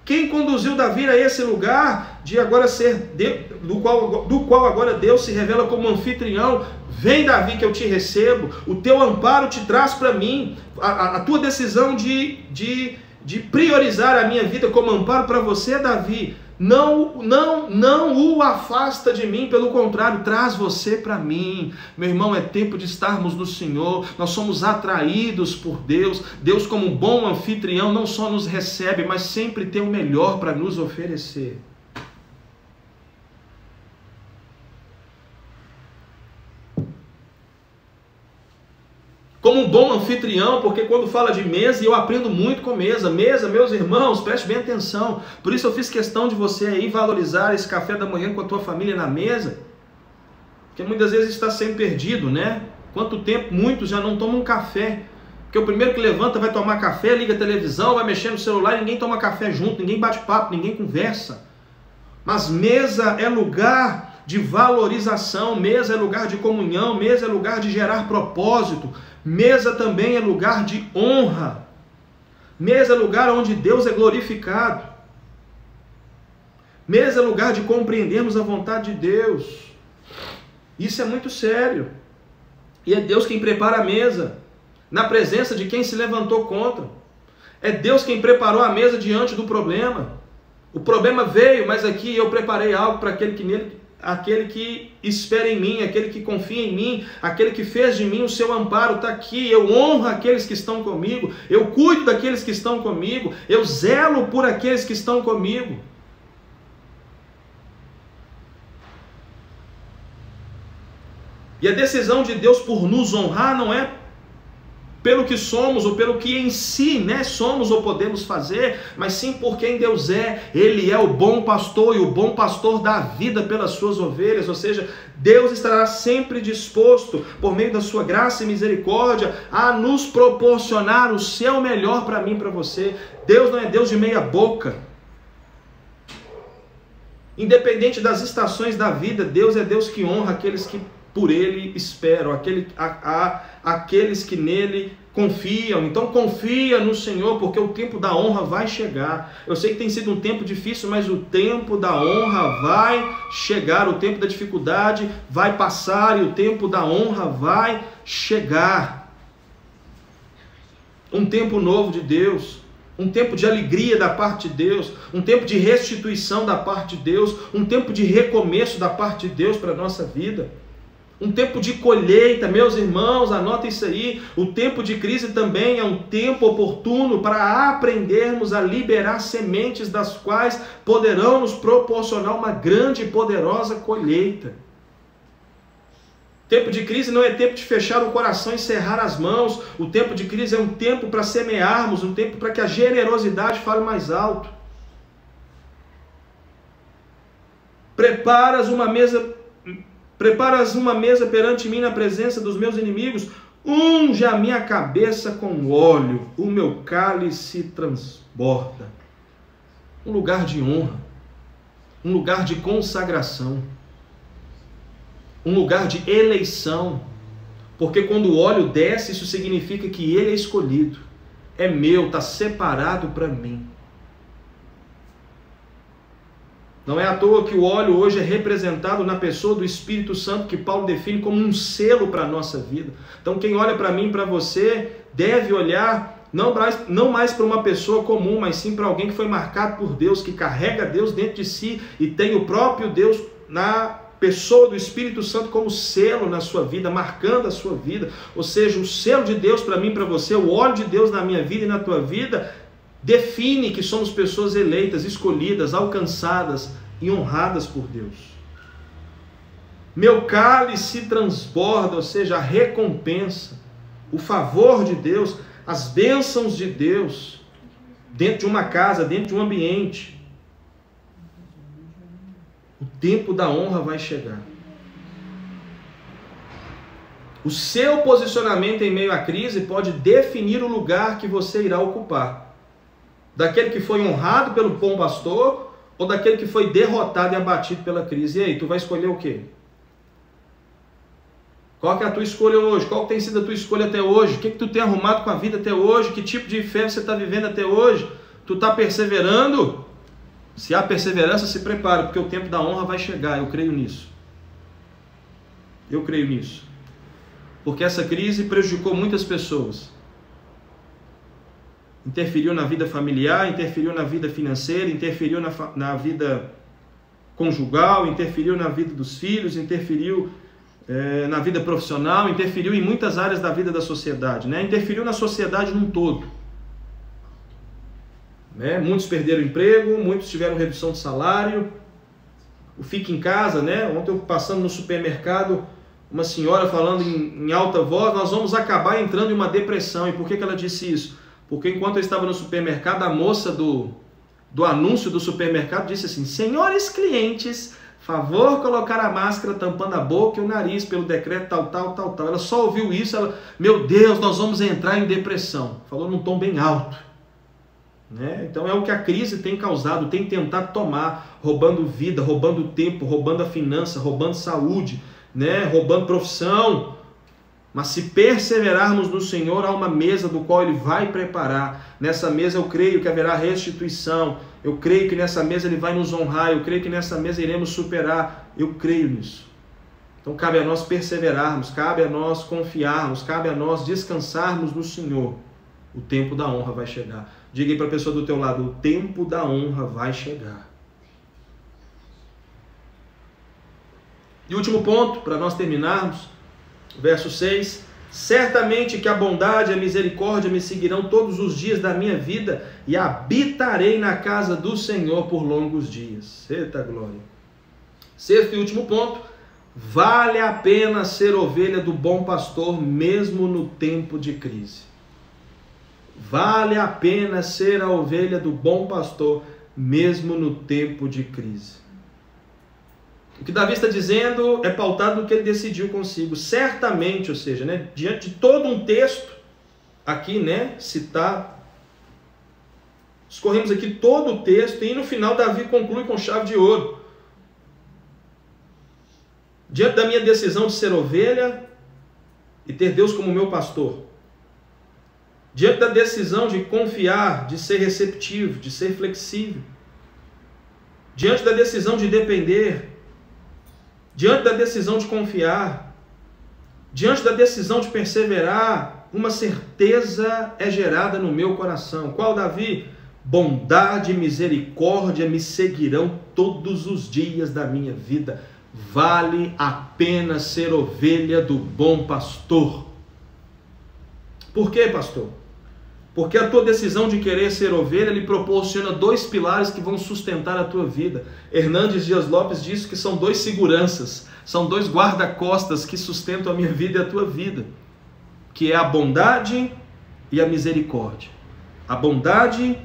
Quem conduziu Davi a esse lugar de agora ser, do qual agora Deus se revela como anfitrião. Vem, Davi, que eu te recebo, o teu amparo te traz para mim, a tua decisão de priorizar a minha vida como amparo para você, Davi, não o afasta de mim, pelo contrário, traz você para mim. Meu irmão, é tempo de estarmos no Senhor, nós somos atraídos por Deus. Deus, como um bom anfitrião, não só nos recebe, mas sempre tem o melhor para nos oferecer. Como um bom anfitrião, porque quando fala de mesa, e eu aprendo muito com mesa, meus irmãos, preste bem atenção, por isso eu fiz questão de você aí valorizar esse café da manhã com a tua família na mesa, porque muitas vezes está sendo perdido, né? Quanto tempo muitos já não tomam café, porque o primeiro que levanta vai tomar café, liga a televisão, vai mexer no celular, ninguém toma café junto, ninguém bate papo, ninguém conversa. Mas mesa é lugar de valorização, mesa é lugar de comunhão, mesa é lugar de gerar propósito, mesa também é lugar de honra. Mesa é lugar onde Deus é glorificado. Mesa é lugar de compreendermos a vontade de Deus. Isso é muito sério. E é Deus quem prepara a mesa, na presença de quem se levantou contra. É Deus quem preparou a mesa diante do problema. O problema veio, mas aqui eu preparei algo para aquele que espera em mim, aquele que confia em mim, aquele que fez de mim o seu amparo, está aqui. Eu honro aqueles que estão comigo, eu cuido daqueles que estão comigo, eu zelo por aqueles que estão comigo. E a decisão de Deus por nos honrar não é pelo que somos ou pelo que em si, né, somos ou podemos fazer, mas sim por quem Deus é. Ele é o bom pastor, e o bom pastor dá a vida pelas suas ovelhas. Ou seja, Deus estará sempre disposto, por meio da sua graça e misericórdia, a nos proporcionar o seu melhor para mim e para você. Deus não é Deus de meia boca. Independente das estações da vida, Deus é Deus que honra aqueles que por Ele esperam, aqueles que nele confiam. Então confia no Senhor, porque o tempo da honra vai chegar. Eu sei que tem sido um tempo difícil, mas o tempo da honra vai chegar. O tempo da dificuldade vai passar e o tempo da honra vai chegar. Um tempo novo de Deus, um tempo de alegria da parte de Deus, um tempo de restituição da parte de Deus, um tempo de recomeço da parte de Deus para a nossa vida. Um tempo de colheita, meus irmãos, anota isso aí. O tempo de crise também é um tempo oportuno para aprendermos a liberar sementes das quais poderão nos proporcionar uma grande e poderosa colheita. Tempo de crise não é tempo de fechar o coração e cerrar as mãos. O tempo de crise é um tempo para semearmos, um tempo para que a generosidade fale mais alto. Preparas uma mesa perante mim na presença dos meus inimigos. Unge a minha cabeça com óleo, o meu cálice transborda. Um lugar de honra, um lugar de consagração, um lugar de eleição. Porque quando o óleo desce, isso significa que ele é escolhido, é meu, está separado para mim. Não é à toa que o óleo hoje é representado na pessoa do Espírito Santo, que Paulo define como um selo para a nossa vida. Então quem olha para mim e para você deve olhar não mais para uma pessoa comum, mas sim para alguém que foi marcado por Deus, que carrega Deus dentro de si e tem o próprio Deus na pessoa do Espírito Santo como selo na sua vida, marcando a sua vida. Ou seja, o selo de Deus para mim e para você, o óleo de Deus na minha vida e na tua vida, define que somos pessoas eleitas, escolhidas, alcançadas e honradas por Deus. Meu cálice transborda, ou seja, a recompensa, o favor de Deus, as bênçãos de Deus, dentro de uma casa, dentro de um ambiente. O tempo da honra vai chegar. O seu posicionamento em meio à crise pode definir o lugar que você irá ocupar. Daquele que foi honrado pelo bom pastor ou daquele que foi derrotado e abatido pela crise. E aí, tu vai escolher o quê? Qual que é a tua escolha hoje? Qual tem sido a tua escolha até hoje? O que tu tem arrumado com a vida até hoje? Que tipo de fé você está vivendo até hoje? Tu está perseverando? Se há perseverança, se prepare, porque o tempo da honra vai chegar. Eu creio nisso. Eu creio nisso. Porque essa crise prejudicou muitas pessoas. Interferiu na vida familiar, interferiu na vida financeira, interferiu na vida conjugal, interferiu na vida dos filhos, interferiu na vida profissional, interferiu em muitas áreas da vida da sociedade, né? Interferiu na sociedade num todo. Né? Muitos perderam emprego, muitos tiveram redução de salário, o fica em casa, né? Ontem eu passando no supermercado, uma senhora falando em alta voz, nós vamos acabar entrando em uma depressão. E por que ela disse isso? Porque enquanto eu estava no supermercado, a moça do anúncio do supermercado disse assim: senhores clientes, favor colocar a máscara tampando a boca e o nariz pelo decreto tal. Ela só ouviu isso, ela, meu Deus, nós vamos entrar em depressão. Falou num tom bem alto. Né? Então é o que a crise tem causado, tem tentado tomar, roubando vida, roubando tempo, roubando a finança, roubando saúde, né? Roubando profissão. Mas se perseverarmos no Senhor, há uma mesa do qual Ele vai preparar. Nessa mesa eu creio que haverá restituição. Eu creio que nessa mesa Ele vai nos honrar. Eu creio que nessa mesa iremos superar. Eu creio nisso. Então cabe a nós perseverarmos, cabe a nós confiarmos, cabe a nós descansarmos no Senhor. O tempo da honra vai chegar. Diga aí para a pessoa do teu lado: o tempo da honra vai chegar. E último ponto, para nós terminarmos, verso 6: certamente que a bondade e a misericórdia me seguirão todos os dias da minha vida, e habitarei na casa do Senhor por longos dias. Eita glória! Sexto e último ponto: vale a pena ser ovelha do bom pastor, mesmo no tempo de crise. Vale a pena ser a ovelha do bom pastor, mesmo no tempo de crise. O que Davi está dizendo é pautado no que ele decidiu consigo. Certamente, ou seja, né, diante de todo um texto aqui, né, citado, escorremos aqui todo o texto e no final Davi conclui com chave de ouro. Diante da minha decisão de ser ovelha e ter Deus como meu pastor, diante da decisão de confiar, de ser receptivo, de ser flexível, diante da decisão de depender, diante da decisão de confiar, diante da decisão de perseverar, uma certeza é gerada no meu coração. Qual, Davi? Bondade e misericórdia me seguirão todos os dias da minha vida. Vale a pena ser ovelha do bom pastor. Por quê, pastor? Porque a tua decisão de querer ser ovelha lhe proporciona dois pilares que vão sustentar a tua vida. Hernandes Dias Lopes disse que são dois seguranças, são dois guarda-costas que sustentam a minha vida e a tua vida, que é a bondade e a misericórdia. A bondade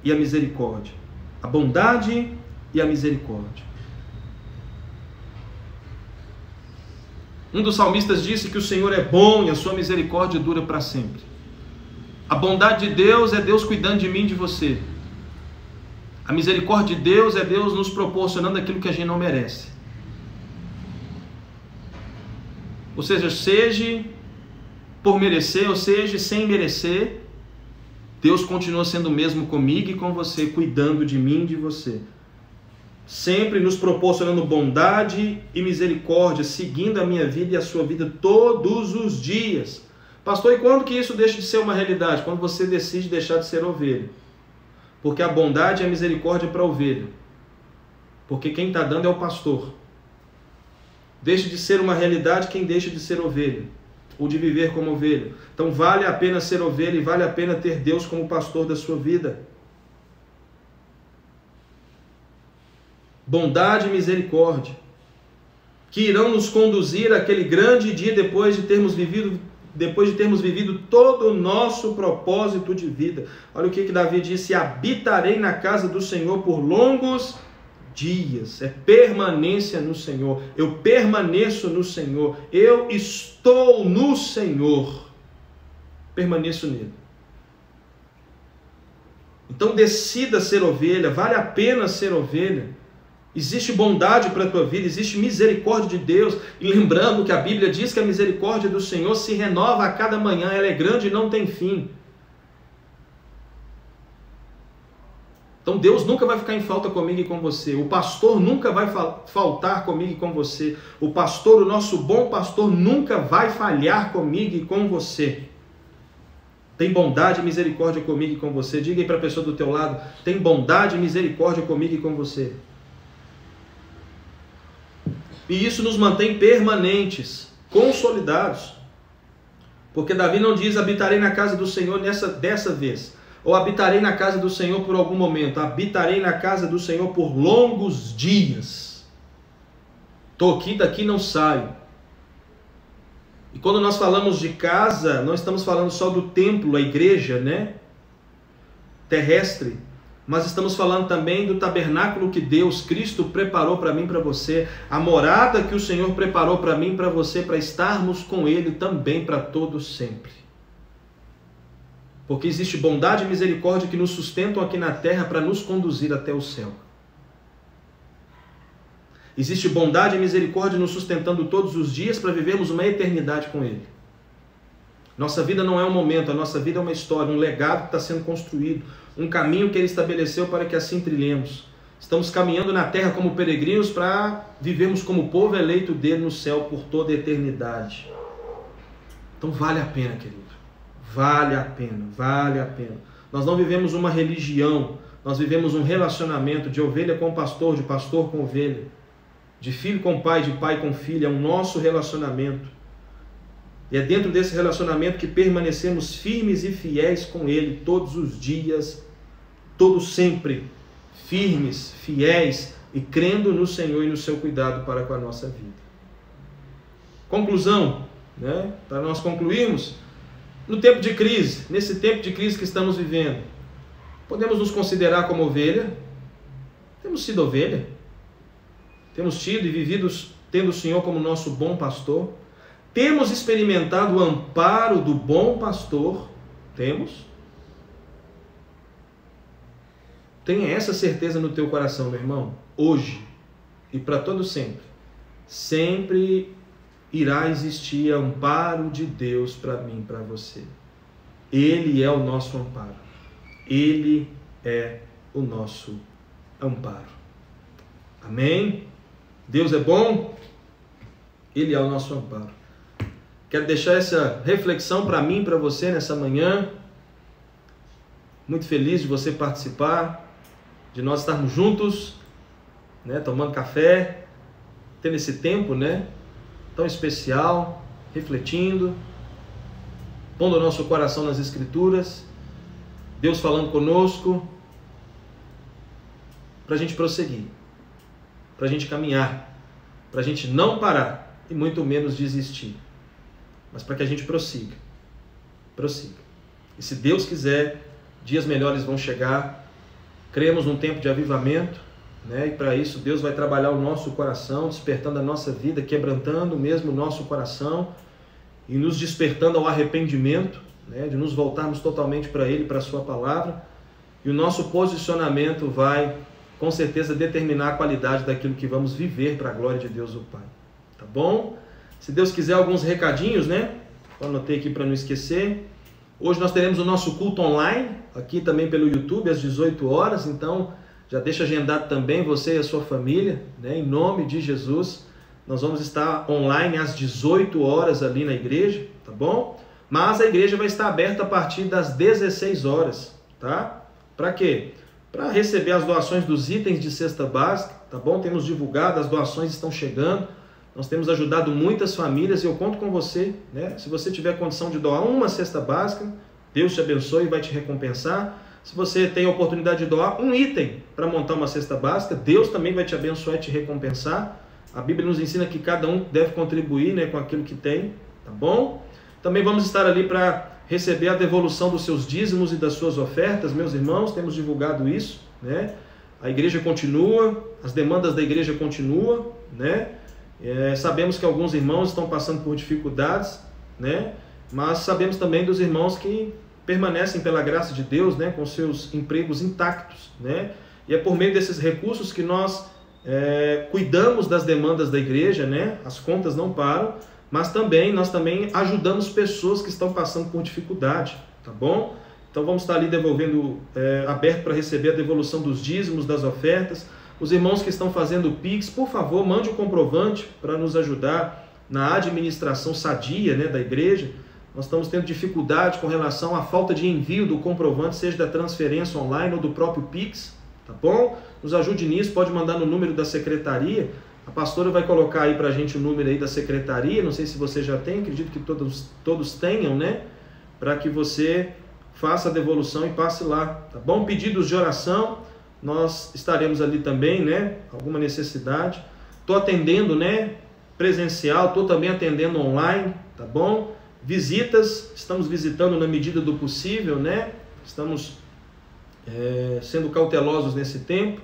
e a misericórdia. A bondade e a misericórdia. Um dos salmistas disse que o Senhor é bom e a sua misericórdia dura para sempre. A bondade de Deus é Deus cuidando de mim e de você. A misericórdia de Deus é Deus nos proporcionando aquilo que a gente não merece. Ou seja por merecer, ou seja, sem merecer, Deus continua sendo o mesmo comigo e com você, cuidando de mim e de você. Sempre nos proporcionando bondade e misericórdia, seguindo a minha vida e a sua vida todos os dias. Pastor, e quando que isso deixa de ser uma realidade? Quando você decide deixar de ser ovelha. Porque a bondade e a misericórdia é para a ovelha. Porque quem está dando é o pastor. Deixa de ser uma realidade quem deixa de ser ovelha. Ou de viver como ovelha. Então vale a pena ser ovelha e vale a pena ter Deus como pastor da sua vida. Bondade e misericórdia. Que irão nos conduzir àquele grande dia depois de termos vivido todo o nosso propósito de vida. Olha o que Davi disse: habitarei na casa do Senhor por longos dias. É permanência no Senhor. Eu permaneço no Senhor. Eu estou no Senhor. Permaneço nele. Então decida ser ovelha. Vale a pena ser ovelha. Existe bondade para a tua vida, existe misericórdia de Deus. E lembrando que a Bíblia diz que a misericórdia do Senhor se renova a cada manhã, ela é grande e não tem fim. Então Deus nunca vai ficar em falta comigo e com você. O pastor nunca vai faltar comigo e com você. O pastor, o nosso bom pastor, nunca vai falhar comigo e com você. Tem bondade e misericórdia comigo e com você. Diga aí para a pessoa do teu lado, tem bondade e misericórdia comigo e com você. E isso nos mantém permanentes, consolidados. Porque Davi não diz, habitarei na casa do Senhor dessa vez. Ou habitarei na casa do Senhor por algum momento. Habitarei na casa do Senhor por longos dias. Estou aqui, daqui não saio. E quando nós falamos de casa, não estamos falando só do templo, a igreja, né? Terrestre. Mas estamos falando também do tabernáculo que Deus, Cristo, preparou para mim e para você. A morada que o Senhor preparou para mim e para você, para estarmos com Ele também para todos sempre. Porque existe bondade e misericórdia que nos sustentam aqui na terra para nos conduzir até o céu. Existe bondade e misericórdia nos sustentando todos os dias para vivermos uma eternidade com Ele. Nossa vida não é um momento, a nossa vida é uma história, um legado que está sendo construído, um caminho que Ele estabeleceu para que assim trilhemos. Estamos caminhando na terra como peregrinos para vivermos como povo eleito dele no céu por toda a eternidade. Então vale a pena, querido. Vale a pena, vale a pena. Nós não vivemos uma religião, nós vivemos um relacionamento de ovelha com pastor, de pastor com ovelha, de filho com pai, de pai com filho. É o nosso relacionamento. E é dentro desse relacionamento que permanecemos firmes e fiéis com Ele todos os dias, todos sempre, firmes, fiéis e crendo no Senhor e no seu cuidado para com a nossa vida. Conclusão, né? Para nós concluirmos, no tempo de crise, nesse tempo de crise que estamos vivendo, podemos nos considerar como ovelha? Temos sido ovelha? Temos tido e vivido tendo o Senhor como nosso bom pastor? Temos experimentado o amparo do bom pastor? Temos? Tenha essa certeza no teu coração, meu irmão, hoje e para todo sempre. Sempre irá existir amparo de Deus para mim e para você. Ele é o nosso amparo. Ele é o nosso amparo. Amém? Deus é bom? Ele é o nosso amparo. Quero deixar essa reflexão para mim e para você nessa manhã. Muito feliz de você participar, de nós estarmos juntos, né, tomando café, tendo esse tempo, né, tão especial, refletindo, pondo o nosso coração nas Escrituras, Deus falando conosco, para a gente prosseguir, para a gente caminhar, para a gente não parar e muito menos desistir, mas para que a gente prossiga. E se Deus quiser, dias melhores vão chegar, cremos num tempo de avivamento, né? E para isso Deus vai trabalhar o nosso coração, despertando a nossa vida, quebrantando mesmo o nosso coração e nos despertando ao arrependimento, né? De nos voltarmos totalmente para Ele, para a Sua palavra, e o nosso posicionamento vai com certeza determinar a qualidade daquilo que vamos viver para a glória de Deus o Pai. Tá bom? Se Deus quiser, alguns recadinhos, né? Eu anotei aqui para não esquecer. Hoje nós teremos o nosso culto online, aqui também pelo YouTube, às 18 horas, então já deixa agendado também você e a sua família, né? Em nome de Jesus, nós vamos estar online às 18 horas ali na igreja, tá bom? Mas a igreja vai estar aberta a partir das 16 horas, tá? Para quê? Para receber as doações dos itens de cesta básica, tá bom? Temos divulgado, as doações estão chegando, nós temos ajudado muitas famílias e eu conto com você, né? Se você tiver condição de doar uma cesta básica, Deus te abençoe e vai te recompensar. Se você tem a oportunidade de doar um item para montar uma cesta básica, Deus também vai te abençoar e te recompensar. A Bíblia nos ensina que cada um deve contribuir, né, com aquilo que tem, tá bom? Também vamos estar ali para receber a devolução dos seus dízimos e das suas ofertas, meus irmãos, temos divulgado isso, né? A igreja continua, as demandas da igreja continuam, né? Sabemos que alguns irmãos estão passando por dificuldades, né? Mas sabemos também dos irmãos que permanecem pela graça de Deus, né? Com seus empregos intactos, né? E é por meio desses recursos que nós cuidamos das demandas da igreja, né? As contas não param, mas também nós também ajudamos pessoas que estão passando por dificuldade, tá bom? Então vamos estar ali devolvendo, aberto para receber a devolução dos dízimos, das ofertas. Os irmãos que estão fazendo o Pix, por favor, mande o comprovante para nos ajudar na administração sadia, né, da igreja. Nós estamos tendo dificuldade com relação à falta de envio do comprovante, seja da transferência online ou do próprio Pix, tá bom? Nos ajude nisso, pode mandar no número da secretaria. A pastora vai colocar aí para a gente o número aí da secretaria, não sei se você já tem, acredito que todos tenham, né? Para que você faça a devolução e passe lá, tá bom? Pedidos de oração, nós estaremos ali também, né? Alguma necessidade. Estou atendendo, né? Presencial, estou também atendendo online, tá bom? Visitas, estamos visitando na medida do possível, né? Estamos sendo cautelosos nesse tempo.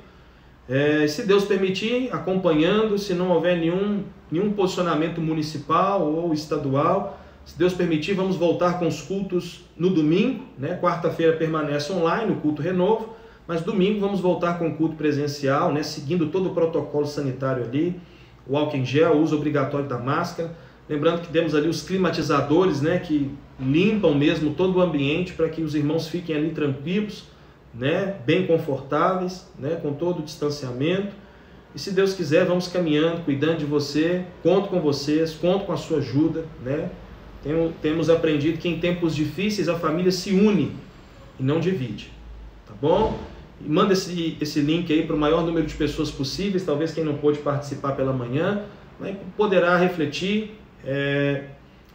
Se Deus permitir, acompanhando, se não houver nenhum posicionamento municipal ou estadual, se Deus permitir, vamos voltar com os cultos no domingo, né? Quarta-feira permanece online, o culto Renovo, mas domingo vamos voltar com o culto presencial, né? Seguindo todo o protocolo sanitário ali, o álcool em gel, o uso obrigatório da máscara. Lembrando que temos ali os climatizadores, né? Que limpam mesmo todo o ambiente para que os irmãos fiquem ali tranquilos, né? Bem confortáveis, né? Com todo o distanciamento. E se Deus quiser, vamos caminhando, cuidando de você. Conto com vocês, conto com a sua ajuda, né? Temos aprendido que em tempos difíceis a família se une e não divide, tá bom? E manda esse link aí para o maior número de pessoas possíveis. Talvez quem não pôde participar pela manhã, né, poderá refletir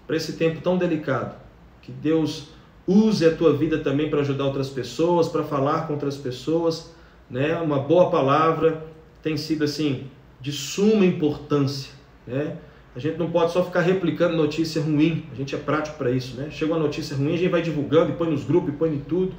para esse tempo tão delicado. Que Deus use a tua vida também para ajudar outras pessoas, para falar com outras pessoas, né? Uma boa palavra tem sido assim de suma importância, né? A gente não pode só ficar replicando notícia ruim, a gente é prático para isso, né? Chega uma notícia ruim, a gente vai divulgando e põe nos grupos, e põe em tudo.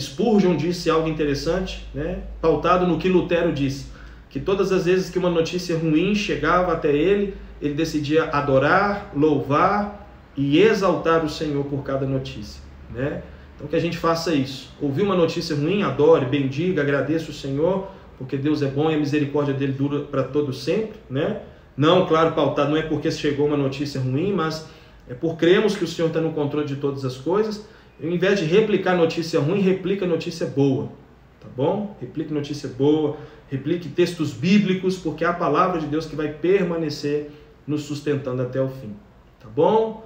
Spurgeon disse algo interessante, né? Pautado no que Lutero disse, que todas as vezes que uma notícia ruim chegava até ele decidia adorar, louvar e exaltar o Senhor por cada notícia, né? Então que a gente faça isso. Ouviu uma notícia ruim, adore, bendiga, agradeça o Senhor, porque Deus é bom e a misericórdia dele dura para todo sempre, né? Não, claro, pautado, não é porque chegou uma notícia ruim, mas é por cremos que o Senhor está no controle de todas as coisas. Ao invés de replicar notícia ruim, replica notícia boa, tá bom? Replique notícia boa, replique textos bíblicos, porque é a palavra de Deus que vai permanecer nos sustentando até o fim, tá bom?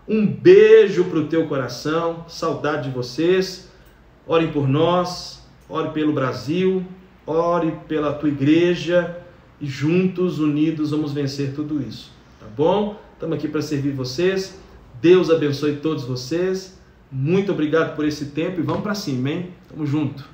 Um beijo para o teu coração, saudade de vocês. Orem por nós, ore pelo Brasil, ore pela tua igreja. E juntos, unidos, vamos vencer tudo isso, tá bom? Estamos aqui para servir vocês. Deus abençoe todos vocês. Muito obrigado por esse tempo e vamos para cima, hein? Tamo junto.